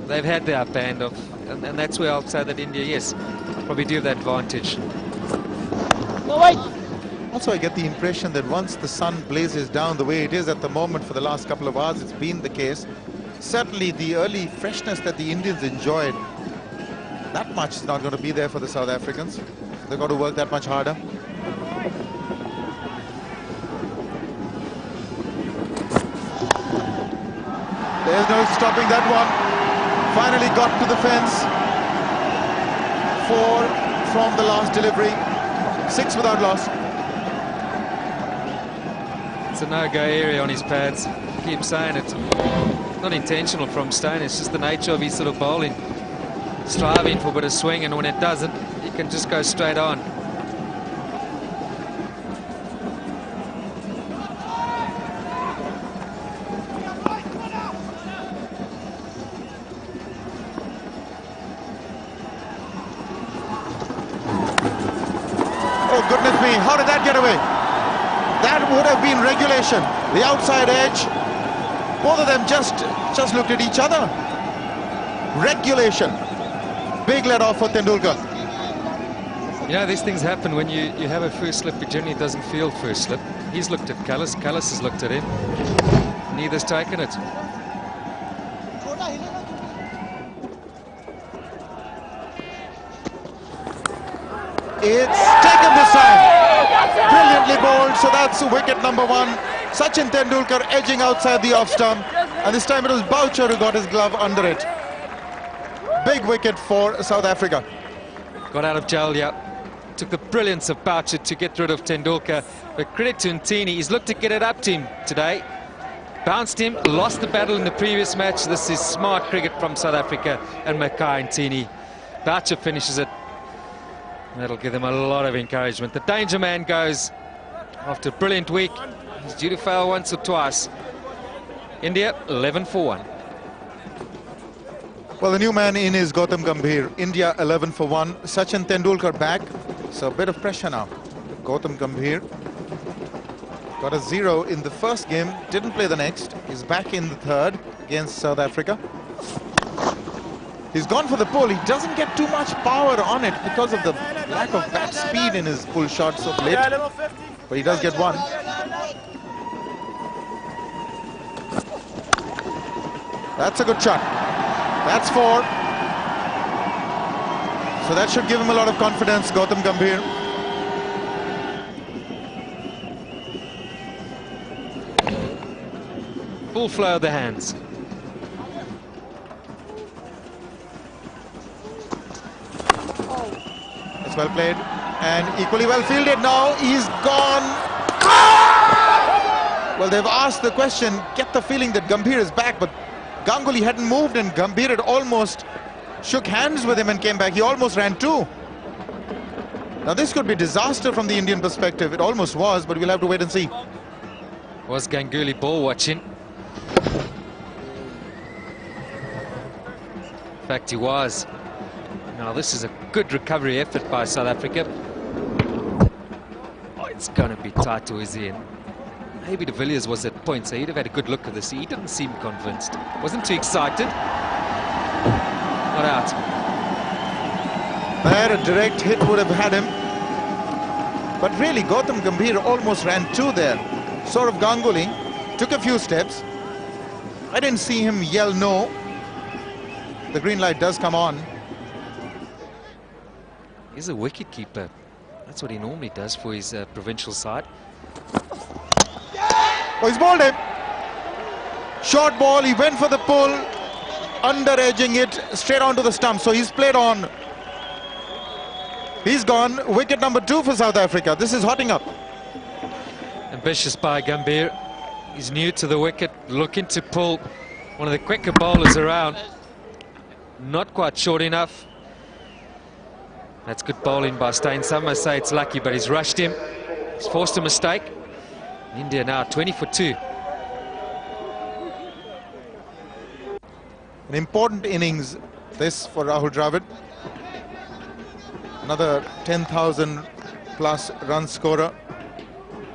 They've had their upper hand off, and that's where I'll say that India, yes, probably do have the advantage. No, wait. Also, I get the impression that once the sun blazes down the way it is at the moment for the last couple of hours, it's been the case. Certainly the early freshness that the Indians enjoyed, that much is not going to be there for the South Africans. They've got to work that much harder. There's no stopping that one. Finally got to the fence. 4 from the last delivery. 6 without loss. It's a no-go area on his pads. Keep saying it. Not intentional from Steyn, it's just the nature of his sort of bowling. Striving for a bit of swing, and when it doesn't, he can just go straight on. Oh, goodness me, how did that get away? That would have been regulation. The outside edge. Both of them just looked at each other. Regulation. Big let off for Tendulkar. You know, these things happen when you have a first slip. It generally doesn't feel first slip. He's looked at Kallis. Kallis has looked at him. Neither's taken it. It's taken this time. Brilliantly bowled. So that's wicket number 1. Sachin Tendulkar edging outside the off stump. And this time it was Boucher who got his glove under it. Big wicket for South Africa. Got out of jail, yeah. Took the brilliance of Boucher to get rid of Tendulkar. But credit to Ntini, he's looked to get it up to him today. Bounced him, lost the battle in the previous match. This is smart cricket from South Africa and Mackay Ntini. Boucher finishes it. That'll give them a lot of encouragement. The danger man goes after a brilliant week. He's due to fail once or twice. India 11 for 1. Well, the new man in is Gautam Gambhir. India 11 for 1. Sachin Tendulkar back. So a bit of pressure now. Gautam Gambhir got a 0 in the first game. Didn't play the next. He's back in the third against South Africa. He's gone for the pull. He doesn't get too much power on it because of the lack of bat speed in his pull shots of late. But he does get one. That's a good shot. That's 4. So that should give him a lot of confidence, Gautam Gambhir. Full flow of the hands. well played and equally well fielded. Now he's gone. Well, they've asked the question, get the feeling that Gambhir is back, but Ganguly hadn't moved and Gambhir had almost shook hands with him and came back. He almost ran two. Now this could be disaster from the Indian perspective. It almost was, but we'll have to wait and see. Was Ganguly ball watching? In fact, he was. Now this is a good recovery effort by South Africa. Oh, it's going to be tight towards the end. Maybe de Villiers was at point, so he'd have had a good look at this. He didn't seem convinced. Wasn't too excited. Not out. There, a direct hit would have had him. But really, Gautam Gambhir almost ran two there. Saurav Ganguly took a few steps. I didn't see him yell no. The green light does come on. He's a wicket keeper. That's what he normally does for his provincial side. Oh, he's bowled him. Short ball, he went for the pull, under edging it straight onto the stump. So he's played on. He's gone. Wicket number 2 for South Africa. This is hotting up. Ambitious by Gambhir. He's new to the wicket, looking to pull one of the quicker bowlers around. Not quite short enough. That's good bowling by Steyn. Some may say it's lucky, but he's rushed him. He's forced a mistake. India now 20 for 2. An important innings this for Rahul Dravid. Another 10,000 plus run scorer.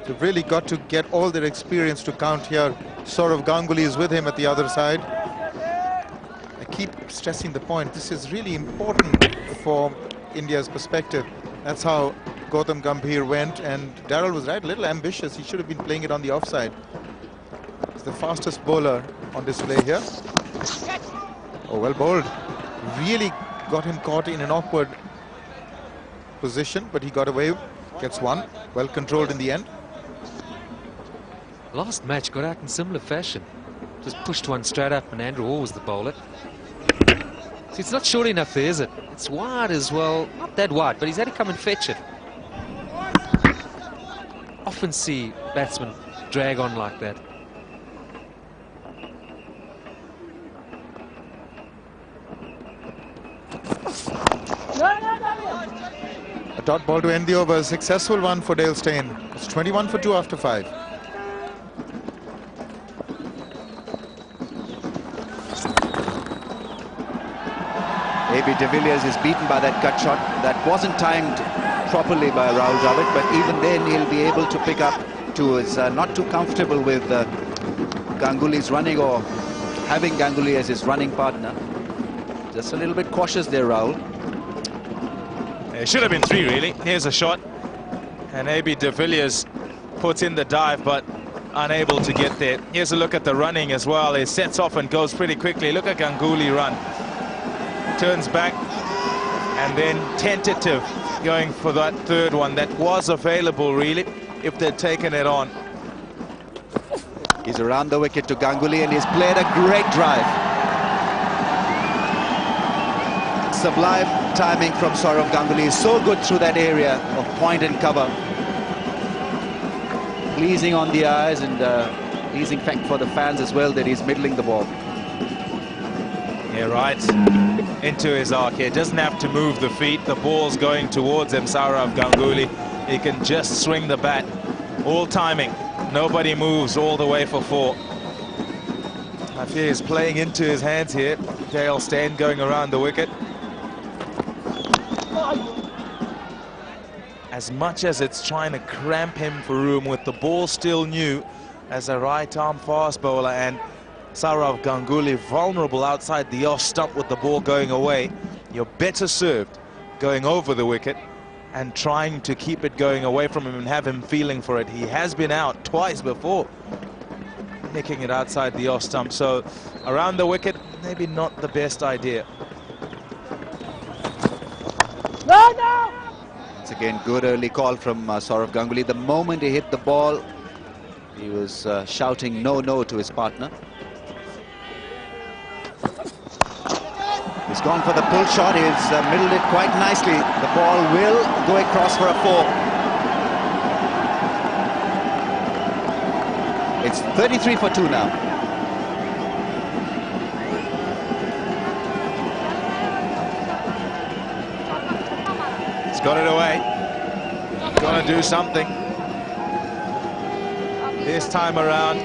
They've really got to get all their experience to count here. Saurav Ganguly is with him at the other side. I keep stressing the point. This is really important for India's perspective. That's how Gautam Gambhir went, and Darrell was right, a little ambitious. He should have been playing it on the offside. He's the fastest bowler on display here. Oh, well bowled. Really got him caught in an awkward position, but he got away, gets one. Well controlled in the end. Last match got out in similar fashion. Just pushed one straight up, and Andrew Hall was the bowler. See, it's not short enough there, is it? It's wide as well. Not that wide, but he's had to come and fetch it. Often see batsmen drag on like that. A dot ball to end the over. A successful one for Dale Steyn. It's 21 for 2 after 5. AB de Villiers is beaten by that cut shot. That wasn't timed properly by Rahul Dravid, but even then he'll be able to pick up to his not too comfortable with Ganguly's running, or having Ganguly as his running partner. Just a little bit cautious there, Rahul. It should have been 3, really. Here's a shot, and AB de Villiers puts in the dive, but unable to get there. Here's a look at the running as well. He sets off and goes pretty quickly. Look at Ganguly run. Turns back, and then tentative, going for that third one that was available, really, if they'd taken it on. He's around the wicket to Ganguly, and he's played a great drive. Sublime timing from Saurav Ganguly. Is so good through that area of point and cover. Pleasing on the eyes, and pleasing fact for the fans as well that he's middling the ball. Yeah, right into his arc here. Doesn't have to move the feet. The ball's going towards him, Saurav Ganguly. He can just swing the bat. All timing. Nobody moves all the way for 4. I fear he's playing into his hands here. Dale Steyn going around the wicket. As much as it's trying to cramp him for room with the ball still new as a right-arm fast bowler, and Saurav Ganguly vulnerable outside the off stump with the ball going away. You're better served going over the wicket and trying to keep it going away from him and have him feeling for it. He has been out twice before, nicking it outside the off stump. So around the wicket, maybe not the best idea. No! It's again good early call from Saurav Ganguly. The moment he hit the ball, he was shouting no to his partner. He's gone for the pull shot. He's middled it quite nicely. The ball will go across for a 4. It's 33 for 2 now. He's got it away. Got to do something. This time around,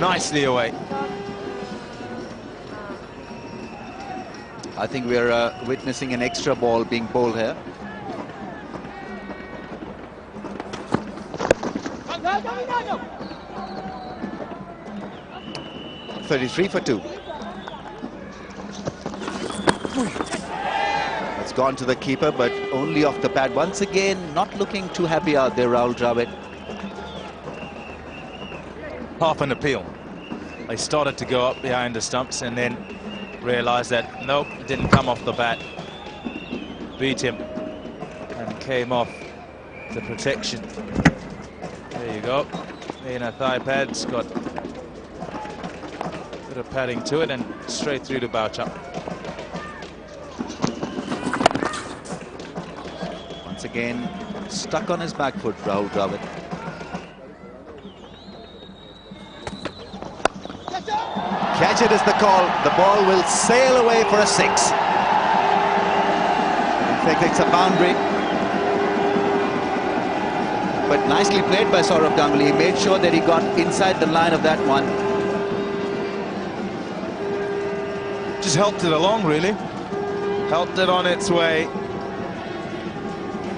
nicely away. I think we're witnessing an extra ball being bowled here. No, no. 33 for 2. It's gone to the keeper, but only off the pad. Once again, not looking too happy out there, Rahul Dravid. Half an appeal. They started to go up behind the stumps and then realised that, nope, it didn't come off the bat. Beat him and came off the protection. There you go. Inner thigh pad's got a bit of padding to it and straight through to Boucher. Once again, stuck on his back foot, Rahul Dravid. Catch it is the call. The ball will sail away for a 6. In fact, it's a boundary. But nicely played by Sourav Ganguly. He made sure that he got inside the line of that one. Just helped it along, really. Helped it on its way.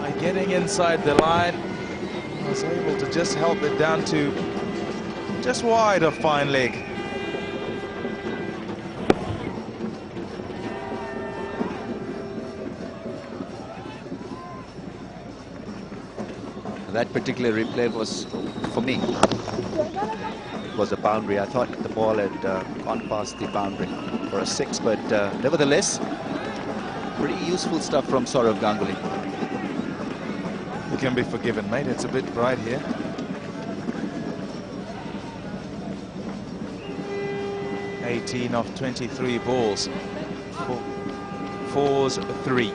By getting inside the line, was able to just help it down to just wide of fine leg. That particular replay was, for me, it was a boundary. I thought the ball had gone past the boundary for a 6, but nevertheless, pretty useful stuff from Sourav Ganguly. You can be forgiven, mate. It's a bit bright here. $18 of 23 balls. 4's 3.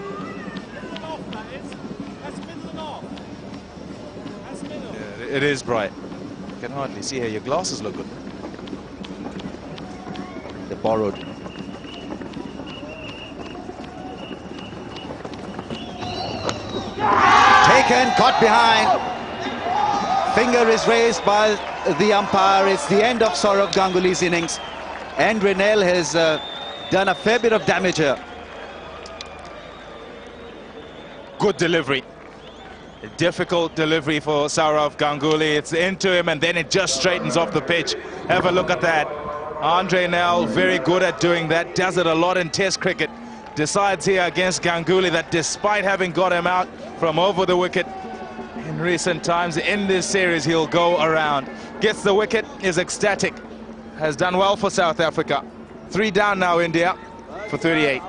It is bright. You can hardly see here. Your glasses look good. They borrowed. Taken, caught behind. Finger is raised by the umpire. It's the end of Sourav Ganguly's innings. And Renell has done a fair bit of damage here. Good delivery. A difficult delivery for Sourav Ganguly. It's into him and then it just straightens off the pitch. Have a look at that. Andre Nell, very good at doing that. Does it a lot in Test cricket. Decides here against Ganguly that despite having got him out from over the wicket in recent times, in this series he'll go around. Gets the wicket, is ecstatic. Has done well for South Africa. 3 down now, India, for 38.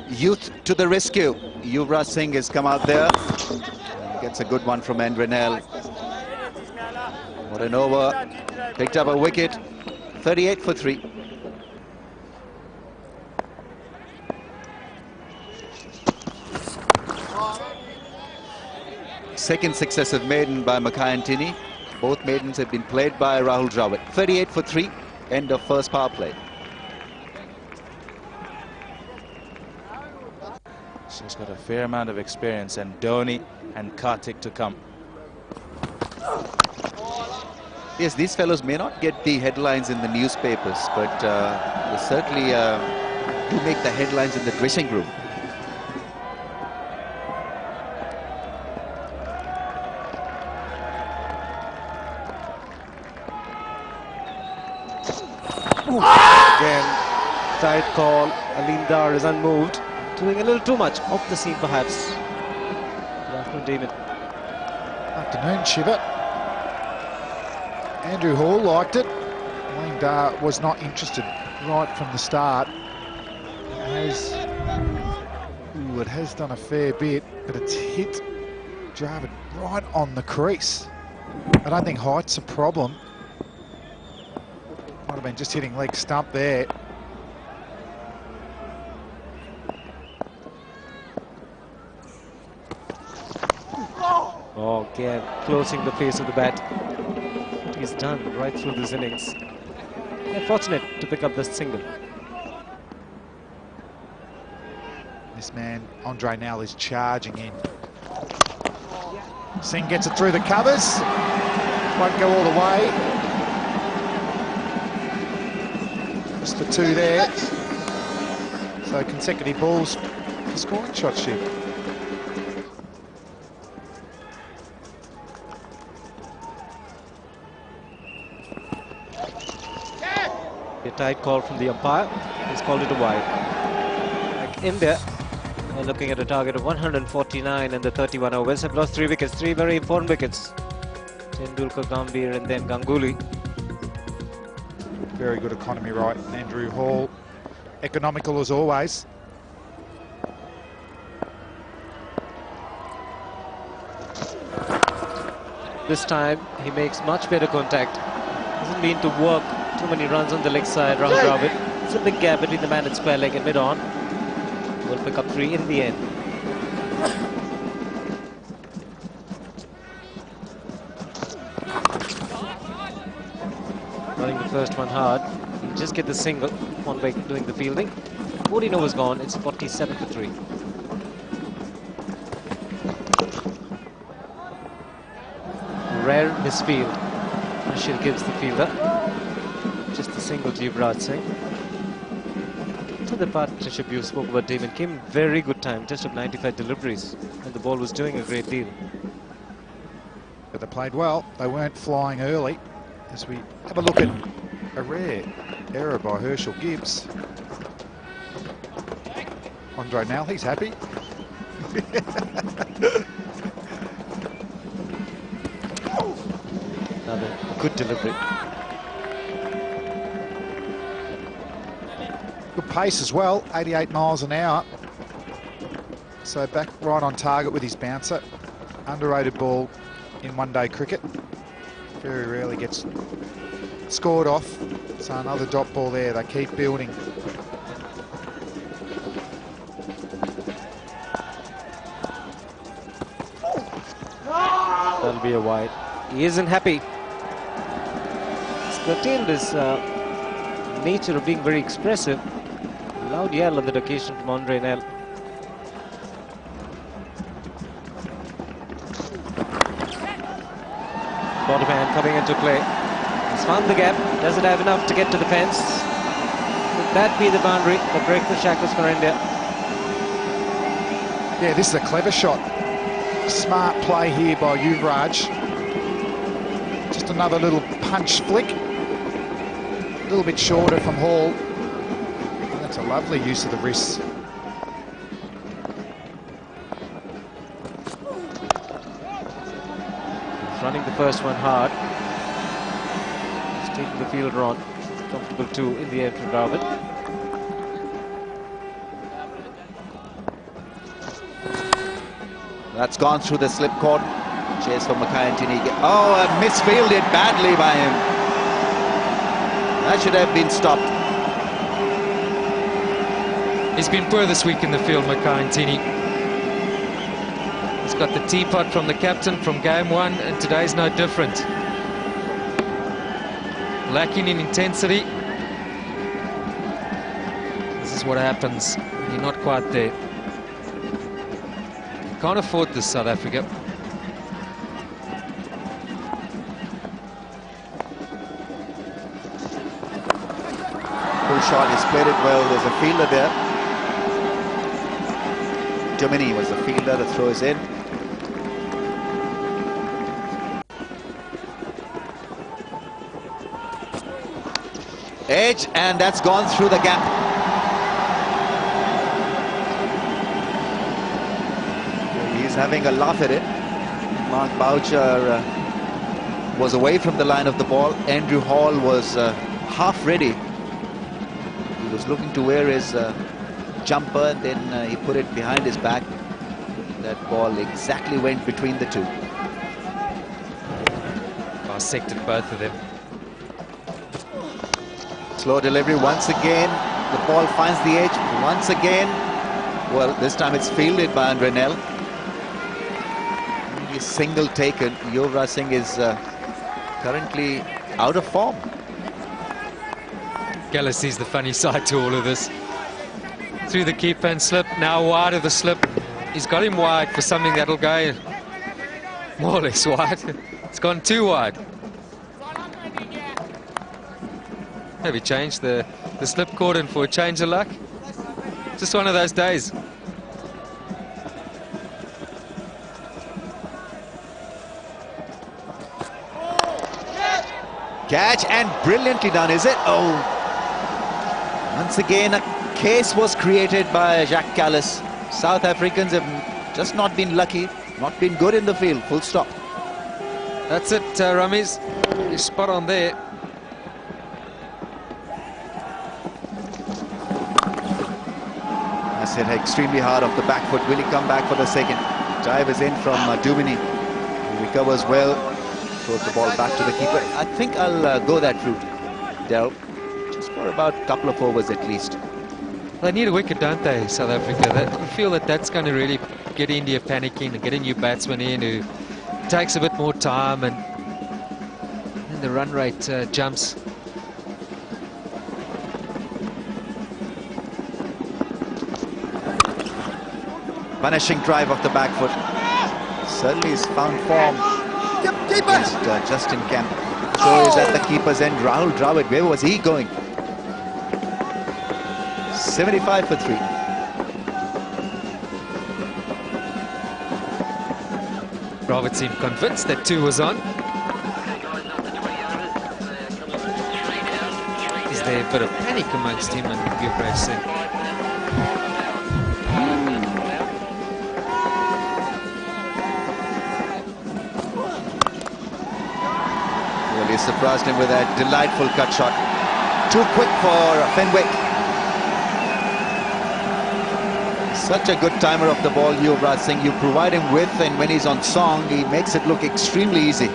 Youth to the rescue. Yuvraj Singh has come out there. Gets a good one from Endrenell. What an over. Picked up a wicket. 38 for 3. Second successive maiden by Mackay and Tinney. Both maidens have been played by Rahul Dravid. 38 for 3. End of first power play. She's got a fair amount of experience, and Dhoni and Karthik to come. Yes, these fellows may not get the headlines in the newspapers, but they certainly do make the headlines in the dressing room. Again, tight call. Alindar is unmoved. Doing a little too much off the seam, perhaps. Good afternoon, Damon. Afternoon, Shiva. Andrew Hall liked it. Alindar was not interested right from the start. It has done a fair bit, but it's hit Dravid right on the crease. I don't think height's a problem. Might have been just hitting leg stump there. Oh, again, closing the face of the bat. He's done right through this innings. And fortunate to pick up the single. This man, Andre Nell, is charging in. Singh gets it through the covers. Won't go all the way. Just the two there. So consecutive balls for scoring shot sheet. A tight call from the umpire. He's called it a wide. Like India are looking at a target of 149 in the 31 overs. Have lost 3 wickets, 3 very important wickets. Tendulkar, Gambhir and then Ganguly. Very good economy, right? Andrew Hall, economical as always. This time he makes much better contact. Doesn't mean to work too many runs on the leg side round robin. It's a big gap between the man at square leg and mid-on. Will pick up 3 in the end. Running the first one hard. He'll just get the single. One way doing the fielding. 14 overs gone. It's 47 for 3. Rare misfield. Ashir gives the fielder. Just a single to Yuvraj Singh. To the partnership you spoke about, Damon, came in very good time, just of 95 deliveries, and the ball was doing a great deal. But they played well. They weren't flying early. As we have a look at a rare error by Herschel Gibbs. Andre Nell, he's happy. Another good delivery. Good pace as well, 88 miles an hour. So back right on target with his bouncer. Underrated ball in one-day cricket. Very rarely gets scored off. So another dot ball there. They keep building. That'll be a wide. He isn't happy. He's curtailed his nature of being very expressive. Loud yell on that occasion from Andre Nell. Bottom hand coming into play. He's found the gap. Doesn't have enough to get to the fence. Would that be the boundary that break the shackles for India? Yeah, this is a clever shot. Smart play here by Yuvraj. Just another little punch flick. A little bit shorter from Hall. And that's a lovely use of the wrists. Running the first one hard. He's taking the fielder on. Comfortable too in the end from Dravid. That's gone through the slip cord. Chase for Mackay-Antony. Oh, misfielded badly by him. That should have been stopped. He's been poor this week in the field, Mackay-Antony. He's got the teapot from the captain from game 1, and today's no different. Lacking in intensity. This is what happens when you're not quite there. Can't afford this, South Africa. Full shot, he's played it well. There's a fielder there. Domini was the fielder. The throw is in. Edge, and that's gone through the gap. He's having a laugh at it. Mark Boucher was away from the line of the ball. Andrew Hall was half ready. He was looking to wear his jumper, then he put it behind his back. That ball exactly went between the two. Dissected both of them. Slow delivery once again. The ball finds the edge once again. Well, this time it's fielded by Andre Nell. Only a single taken. Yuvraj Singh is currently out of form. Gala sees the funny side to all of this. Through the keeper and slip, now wide of the slip. He's got him wide for something that'll go more or less wide. It's gone too wide. Maybe change the slip cordon for a change of luck. Just one of those days. Catch, and brilliantly done, is it? Oh, once again a case was created by Jacques Kallis. South Africans have just not been lucky, not been good in the field, full stop. That's it, Rameez. You're spot on there. That's hit extremely hard off the back foot. Will he come back for the second? Dive is in from Dumini. He recovers well. Throws the ball back to the keeper. I think I'll go that route, Daryl. Just for about a couple of overs at least. They need a wicket, don't they, South Africa? I feel that that's going to really get India panicking and get a new batsman in who takes a bit more time, and then the run rate jumps. Punishing drive off the back foot. Certainly he's found form against Justin Kemp. So is at the keeper's end. Rahul Dravid, where was he going? 75 for 3. Dravid seemed convinced that 2 was on. Is there a bit of panic amongst him and Yuvraj Singh? Well, he surprised him with a delightful cut shot. Too quick for Fenwick. Such a good timer of the ball, Yuvraj Singh. You provide him with, and when he's on song, he makes it look extremely easy.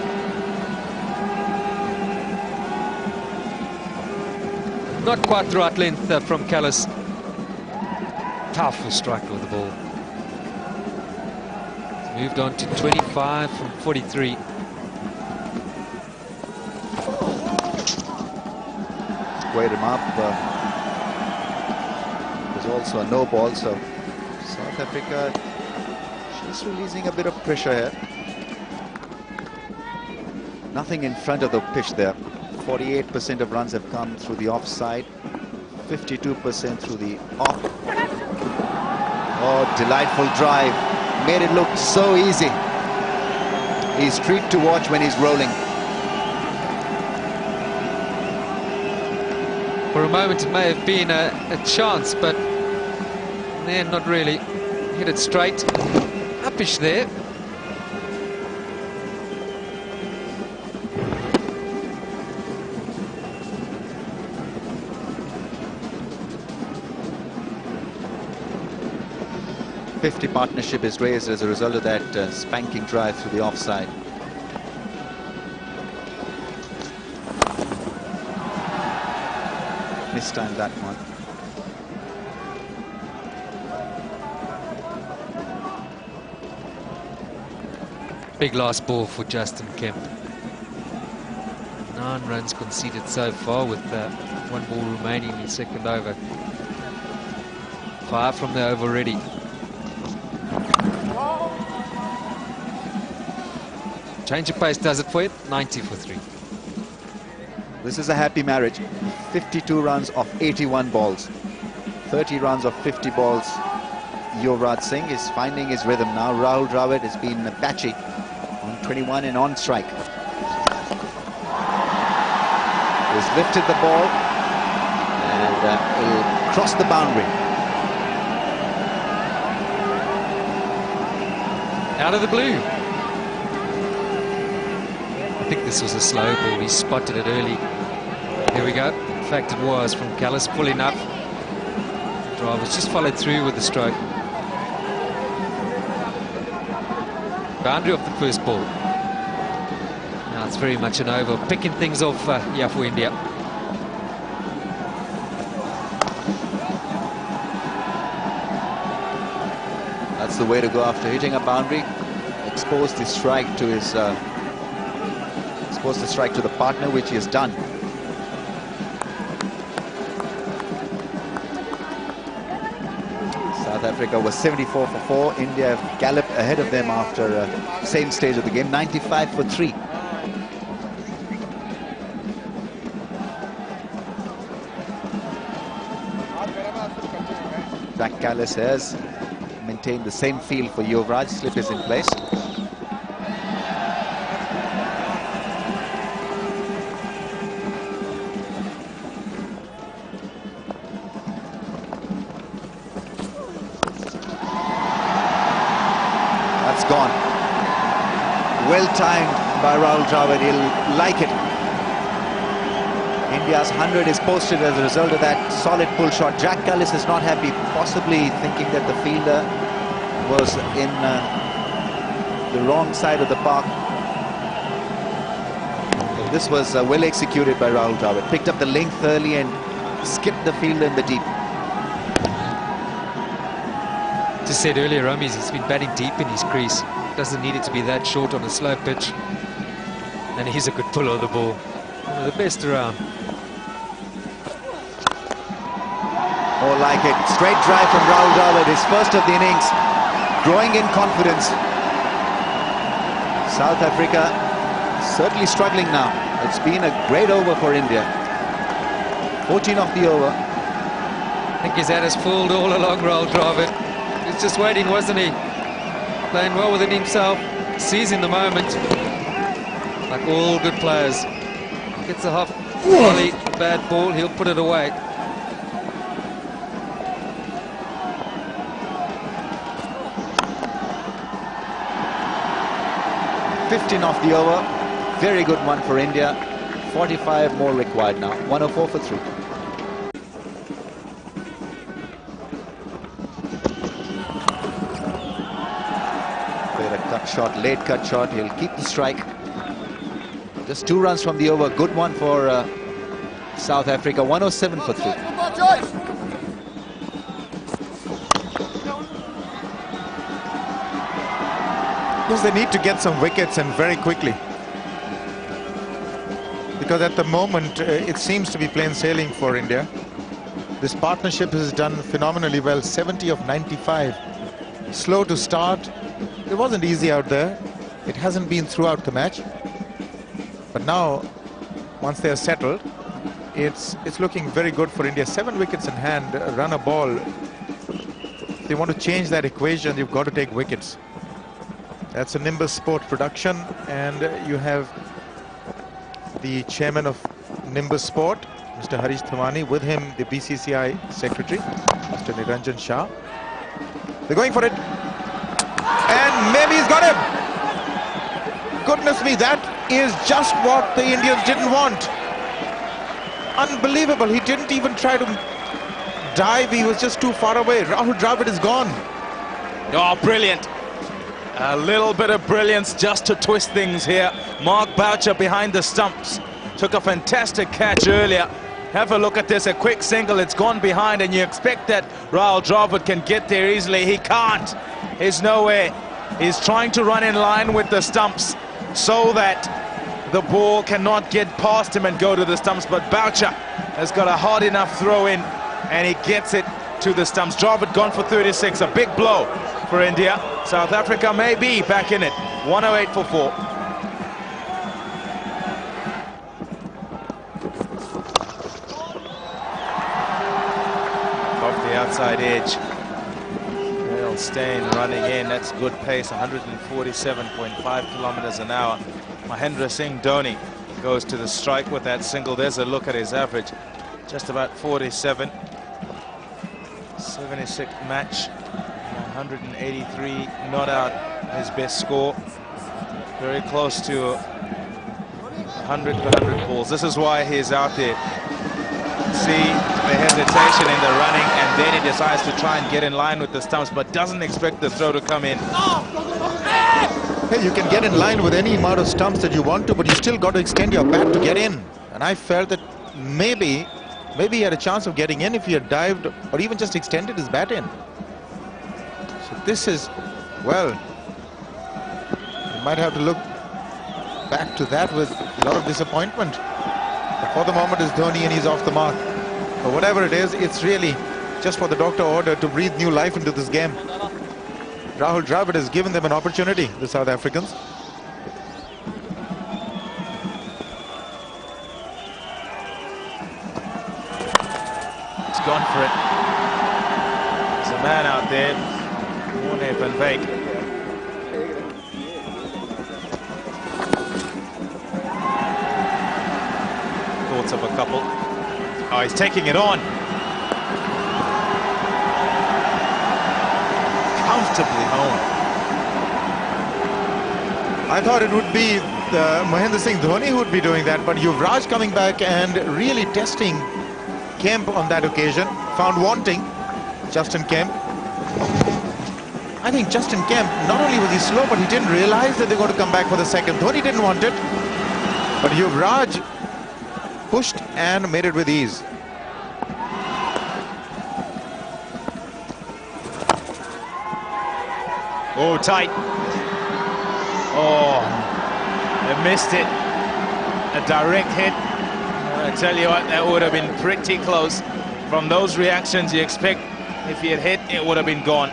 Not quite the right length from Kallis. Powerful strike with the ball. It's moved on to 25 from 43. Squared him up. There's also a no ball, so South Africa just releasing a bit of pressure here. Nothing in front of the pitch there. 48% of runs have come through the offside, 52% through the off. Oh, delightful drive. Made it look so easy. He's a treat to watch when he's rolling. For a moment it may have been a chance, but then not really. Hit it straight. Uppish there. .50 partnership is raised as a result of that spanking drive through the offside. Mistimed that one. Big last ball for Justin Kemp. 9 runs conceded so far with 1 ball remaining in the second over. 5 from the over already. Change of pace does it for it. 90 for 3. This is a happy marriage. 52 runs off 81 balls. 30 runs off 50 balls. Yuvraj Singh is finding his rhythm now. Rahul Dravid has been patchy on 21 and on strike. He's lifted the ball and he'll cross the boundary. Out of the blue. I think this was a slow ball. He spotted it early. Here we go. In fact, it was from Kallis, full enough. Drivers just followed through with the stroke. Boundary off the first ball. Now it's very much an over. Picking things off here for India. That's the way to go after hitting a boundary. expose the strike to his the partner, which he has done. South Africa was 74 for 4. India galloped ahead of them after same stage of the game, 95 for 3. Jack Callis has maintained the same field for Yuvraj. Slip is in place. That's gone. Well timed by Rahul Dravid. He'll like it. India's 100 is posted as a result of that solid pull shot. Jack Callis is not happy, possibly thinking that the fielder was in the wrong side of the park. But this was well executed by Rahul Dravid. Picked up the length early and skipped the fielder in the deep. Just said earlier, Ramis, he's been batting deep in his crease. Doesn't need it to be that short on a slow pitch. And he's a good puller of the ball. One of the best around. More like it. Straight drive from Rahul Dravid, his first of the innings. Growing in confidence. South Africa certainly struggling now. It's been a great over for India. 14 off the over. I think he's had us fooled all along, Rahul Dravid. He's just waiting, wasn't he? Playing well within himself, seizing the moment. Like all good players. Gets a half volley, bad ball, he'll put it away. Off the over. Very good one for India. 45 more required now. 104 for 3. Played a cut shot, late cut shot. He'll keep the strike. Just 2 runs from the over. Good one for South Africa. 107 for 3. Because they need to get some wickets and very quickly. Because at the moment it seems to be plain sailing for India. This partnership has done phenomenally well. 70 of 95. Slow to start. It wasn't easy out there. It hasn't been throughout the match. But now, once they are settled, it's looking very good for India. 7 wickets in hand, run a ball. If they want to change that equation, you've got to take wickets. That's a Nimbus Sport production, and you have the chairman of Nimbus Sport, Mr. Harish Thamani, with him the BCCI secretary, Mr. Niranjan Shah. They're going for it, and maybe he's got him. Goodness me, that is just what the Indians didn't want. Unbelievable. He didn't even try to dive. He was just too far away. Rahul Dravid is gone. Oh, brilliant. A little bit of brilliance just to twist things here. Mark Boucher behind the stumps. Took a fantastic catch earlier. Have a look at this, a quick single. It's gone behind, and you expect that Rahul Dravid can get there easily. He can't. There's no way. He's trying to run in line with the stumps so that the ball cannot get past him and go to the stumps. But Boucher has got a hard enough throw in, and he gets it to the stumps. Dravid gone for 36, a big blow for India. South Africa may be back in it. 108 for 4. Off the outside edge. Dale Steyn running in. That's good pace. 147.5 kilometers an hour. Mahendra Singh Dhoni goes to the strike with that single. There's a look at his average. Just about 47. 76 match. 183 not out, his best score. Very close to 100 balls. This is why he's out there. See the hesitation in the running, and then he decides to try and get in line with the stumps, but doesn't expect the throw to come in. Hey, you can get in line with any amount of stumps that you want to, but you still got to extend your bat to get in. And I felt that maybe he had a chance of getting in if he had dived or even just extended his bat in. So this is, well, might have to look back to that with a lot of disappointment. But for the moment, it's Dhoni and he's off the mark. But whatever it is, it's really just for the doctor order to breathe new life into this game. Rahul Dravid has given them an opportunity, the South Africans. He's gone for it. There's a man out there, Morne van Beek. Thoughts of a couple. Oh, he's taking it on. Comfortably home. I thought it would be Mahendra Singh Dhoni who would be doing that, but Yuvraj coming back and really testing Kemp on that occasion. Found wanting Justin Kemp. I think Justin Kemp, not only was he slow, but he didn't realize that they're going to come back for the second. Dhoni didn't want it, but Yuvraj pushed and made it with ease. Oh, tight. Oh, they missed it. A direct hit. I tell you what, that would have been pretty close. From those reactions you expect, if he had hit, it would have been gone.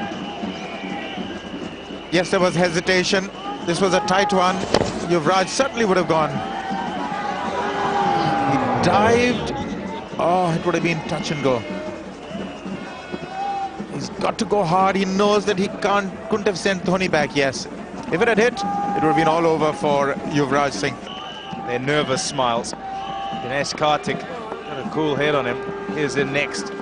Yes, there was hesitation. This was a tight one. Yuvraj certainly would have gone. He dived. Oh, it would have been touch and go. He's got to go hard. He knows that he couldn't have sent Dhoni back. Yes, if it had hit, it would have been all over for Yuvraj Singh. Their nervous smiles. Dinesh Karthik got a cool head on him. Here's the next.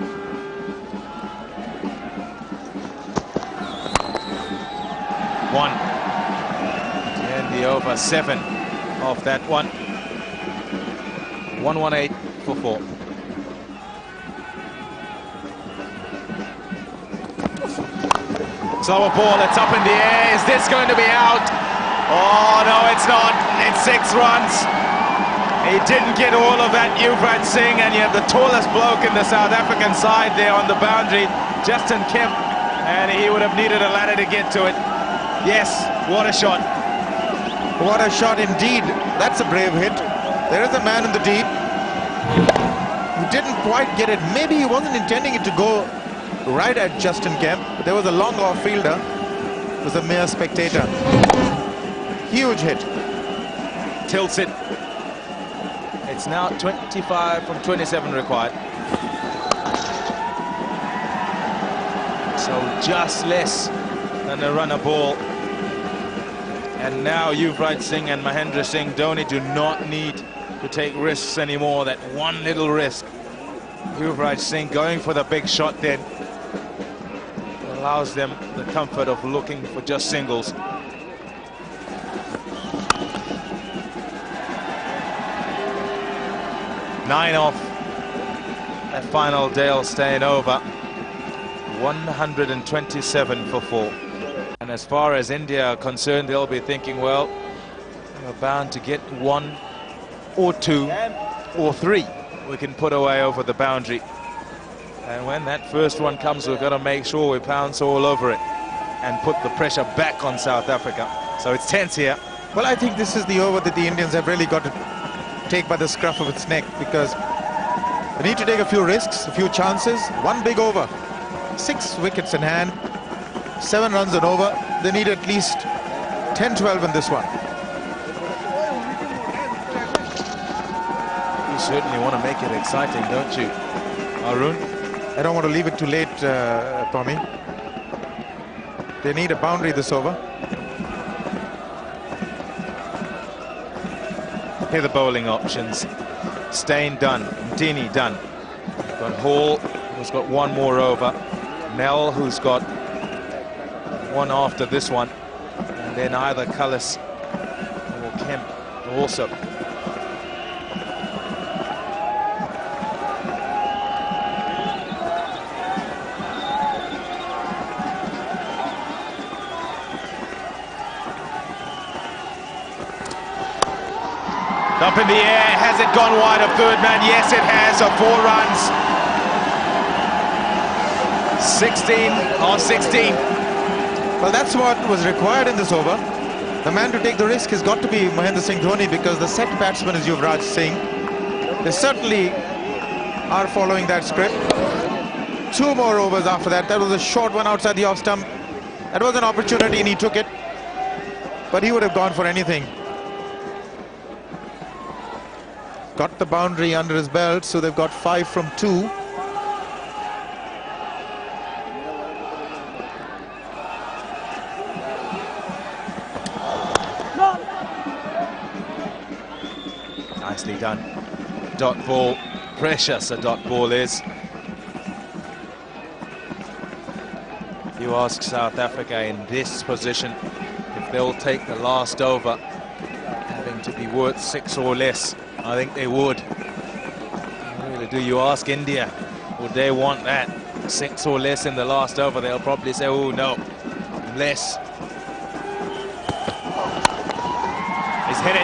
One. And the over 7 off that one. 118 for 4. Slower ball, it's up in the air. Is this going to be out? Oh, no, it's not. It's 6 runs. He didn't get all of that, Yuvraj Singh, and you have the tallest bloke in the South African side there on the boundary, Justin Kemp, and he would have needed a ladder to get to it. Yes, what a shot. What a shot indeed. That's a brave hit. There is a man in the deep who didn't quite get it. Maybe he wasn't intending it to go right at Justin Kemp. There was a long off-fielder. It was a mere spectator. Huge hit. Tilts it. It's now 25 from 27 required. So just less than a runner ball. And now Yuvraj Singh and Mahendra Singh Dhoni do not need to take risks anymore. That one little risk. Yuvraj Singh going for the big shot then allows them the comfort of looking for just singles. Nine off. That final Dale staying over. 127 for 4. And as far as India are concerned, they'll be thinking, well, we're bound to get 1 or 2 or 3 we can put away over the boundary. And when that first one comes, we've got to make sure we pounce all over it and put the pressure back on South Africa. So it's tense here. Well, I think this is the over that the Indians have really got to take by the scruff of its neck, because they need to take a few risks, a few chances. One big over. 6 wickets in hand. 7 runs and over. They need at least 10-12 in this one. You certainly want to make it exciting, don't you, Arun? I don't want to leave it too late, Tommy. They need a boundary this over. Here are the bowling options. Steyn done. Dini done. We've got Hall, who's got 1 more over. Nell, who's got 1 after this one. And then either Cullis or Kemp also. Up in the air, has it gone wide of third man? Yes, it has, so 4 runs. 16 or 16. Well, that's what was required in this over. The man to take the risk has got to be Mahendra Singh Dhoni, because the set batsman is Yuvraj Singh. They certainly are following that script. 2 more overs after that. That was a short one outside the off stump. That was an opportunity and he took it. But he would have gone for anything. Got the boundary under his belt, so they've got 5 from 2. Nicely done. Dot ball. Precious a dot ball is. You ask South Africa in this position if they'll take the last over, having to be worth 6 or less. I think they would. Really, do you ask India, would they want that 6 or less in the last over? They'll probably say, oh no, less.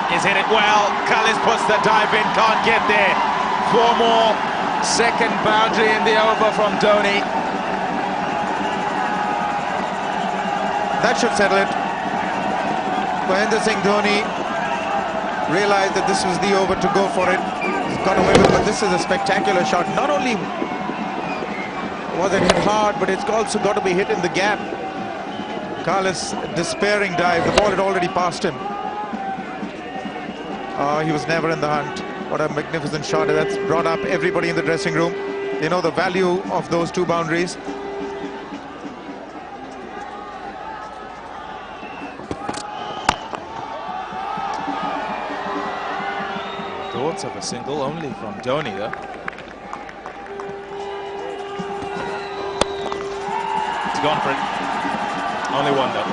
He's hit it well. Kallis puts the dive in, can't get there. 4 more. Second boundary in the over from Dhoni. That should settle it. Mahendra Singh Dhoni realized that this was the over to go for it. He's got away with it, but this is a spectacular shot. Not only was it hit hard, but it's also got to be hit in the gap. Kallis, despairing dive. The ball had already passed him. He was never in the hunt. What a magnificent shot. That's brought up everybody in the dressing room. They know the value of those 2 boundaries. Thoughts of a single only from Dhoni though. It's gone for it. Only 1 though.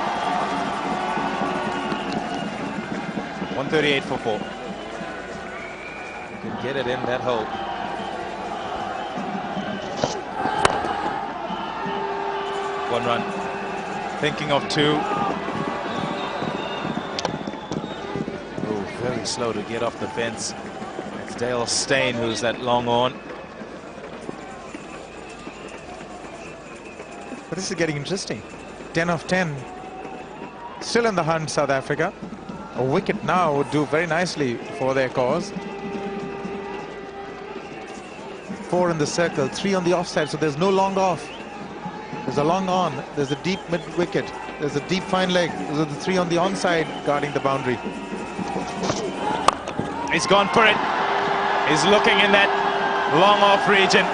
138 for 4. You can get it in that hole. One run. Thinking of 2. Oh, very slow to get off the fence. It's Dale Steyn who's that long on. But this is getting interesting. 10 of 10. Still in the hunt, South Africa. A wicket now would do very nicely for their cause. 4 in the circle, 3 on the offside, so there's no long off. There's a long on, there's a deep mid wicket, there's a deep fine leg. Those are the 3 on the onside guarding the boundary. He's gone for it. He's looking in that long off region.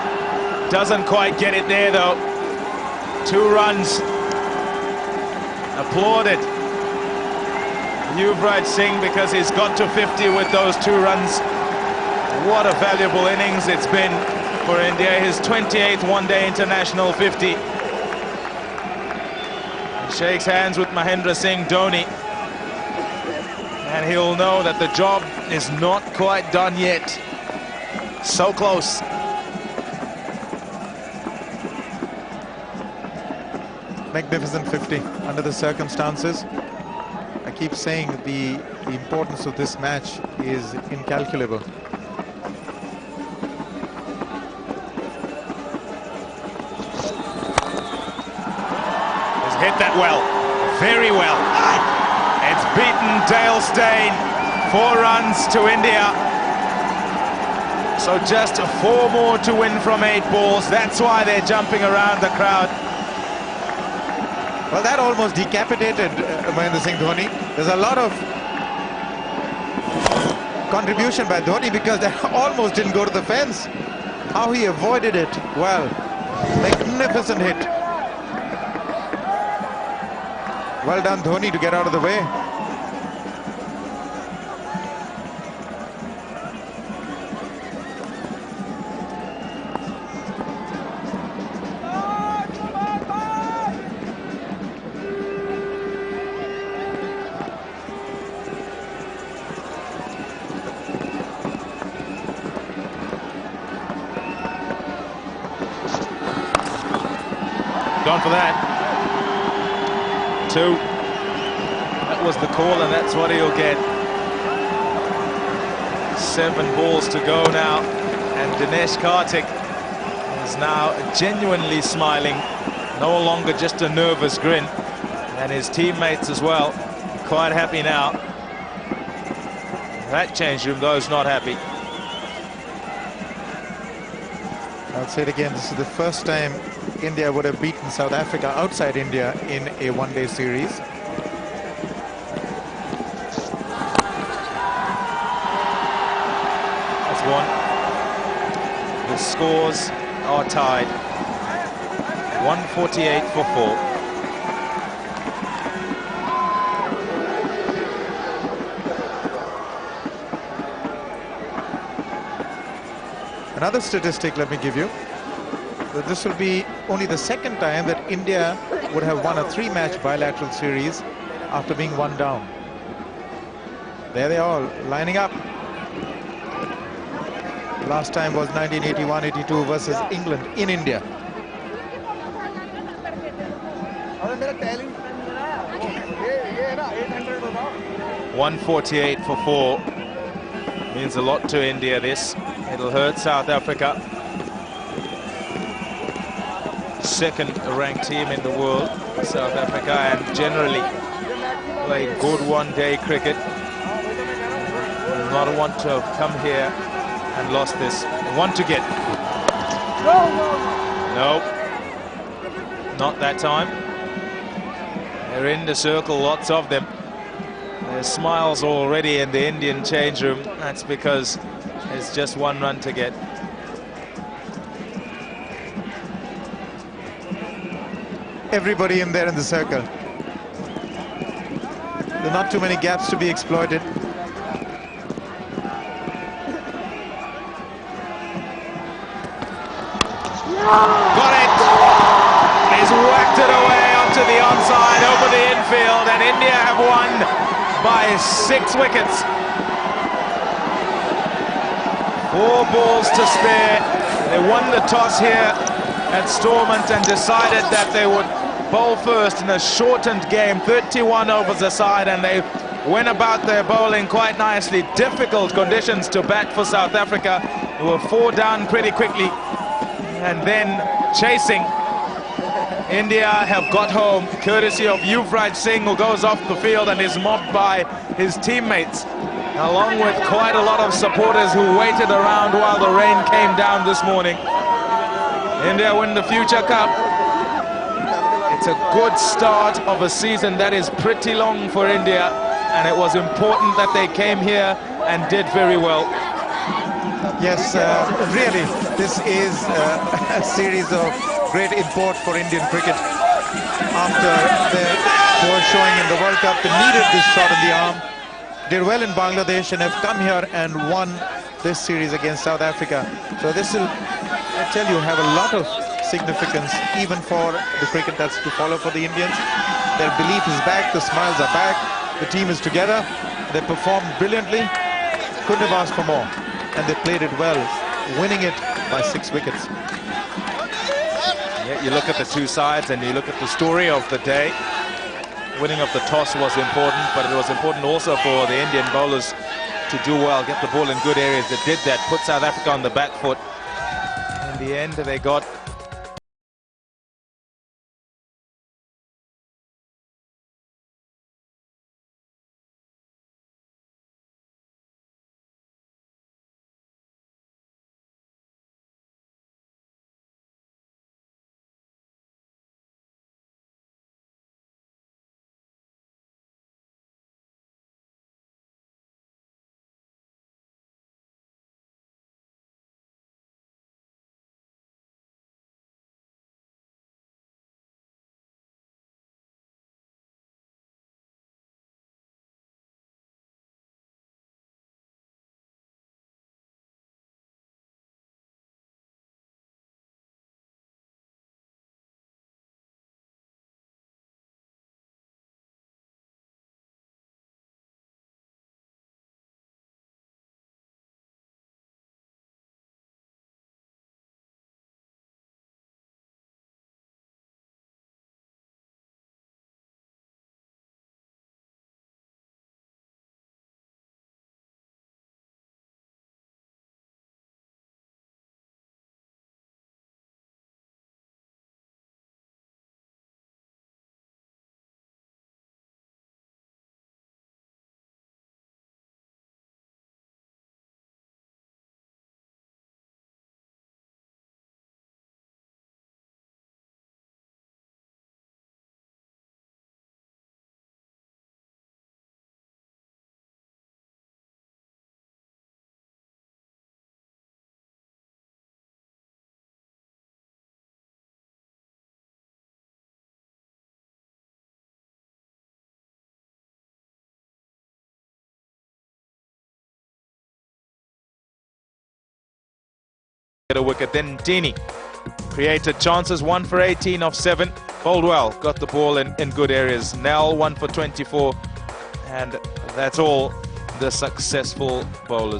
Doesn't quite get it there though. 2 runs. Applauded Yuvraj Singh because he's got to 50 with those 2 runs. What a valuable innings it's been for India. His 28th one-day international 50. He shakes hands with Mahendra Singh Dhoni. And he'll know that the job is not quite done yet. So close. Magnificent 50 under the circumstances. I keep saying the importance of this match is incalculable. He's hit that well, very well. It's beaten Dale Steyn. 4 runs to India. So just 4 more to win from 8 balls. That's why they're jumping around the crowd. Well, that almost decapitated Mahendra Singh Dhoni. There's a lot of contribution by Dhoni because that almost didn't go to the fence. How he avoided it. Well, magnificent hit. Well done, Dhoni, to get out of the way. Gone for that. 2. That was the call, and that's what he'll get. 7 balls to go now, and Dinesh Karthik is now genuinely smiling. No longer just a nervous grin, and his teammates as well. quite happy now. That change room, though, is not happy. I'll say it again, this is the first time India would have beaten South Africa outside India in a one-day series. That's one. The scores are tied. 148 for 4. Another statistic, let me give you. That this will be only the second time that India would have won a 3-match bilateral series after being one down. There they are, lining up. Last time was 1981-82 versus England in India. $148 for 4 means a lot to India. This it'll hurt South Africa, second-ranked team in the world, South Africa, and generally play good one-day cricket. Not want to have come here and lost this. Want to get. No, not that time. They're in the circle, lots of them. There's smiles already in the Indian change room. That's because there's just one run to get. Everybody in there in the circle. There are not too many gaps to be exploited. Got it! He's whacked it away onto the onside over the infield, and India have won by 6 wickets. 4 balls to spare. They won the toss here at Stormont and decided that they would bowl first in a shortened game, 31 overs aside, and they went about their bowling quite nicely. Difficult conditions to bat for South Africa, who were 4 down pretty quickly, and then chasing. India have got home courtesy of Yuvraj Singh, who goes off the field and is mobbed by his teammates, along with quite a lot of supporters who waited around while the rain came down this morning. India win the Future Cup. It's a good start of a season that is pretty long for India, and it was important that they came here and did very well. Yes, really, this is a series of great import for Indian cricket. After their poor showing in the World Cup, they needed this shot in the arm. Did well in Bangladesh and have come here and won this series against South Africa. So this will, I tell you, have a lot of significance even for the cricket that's to follow for the Indians. Their belief is back, the smiles are back, the team is together, they performed brilliantly, couldn't have asked for more. And they played it well, winning it by 6 wickets. Yeah, you look at the two sides and you look at the story of the day. Winning of the toss was important, but it was important also for the Indian bowlers to do well, get the ball in good areas. They did that, put South Africa on the back foot. In the end, they got a wicket. Then Dini created chances, 1 for 18 off 7. Boldwell got the ball in good areas. Nell 1 for 24, and that's all the successful bowlers.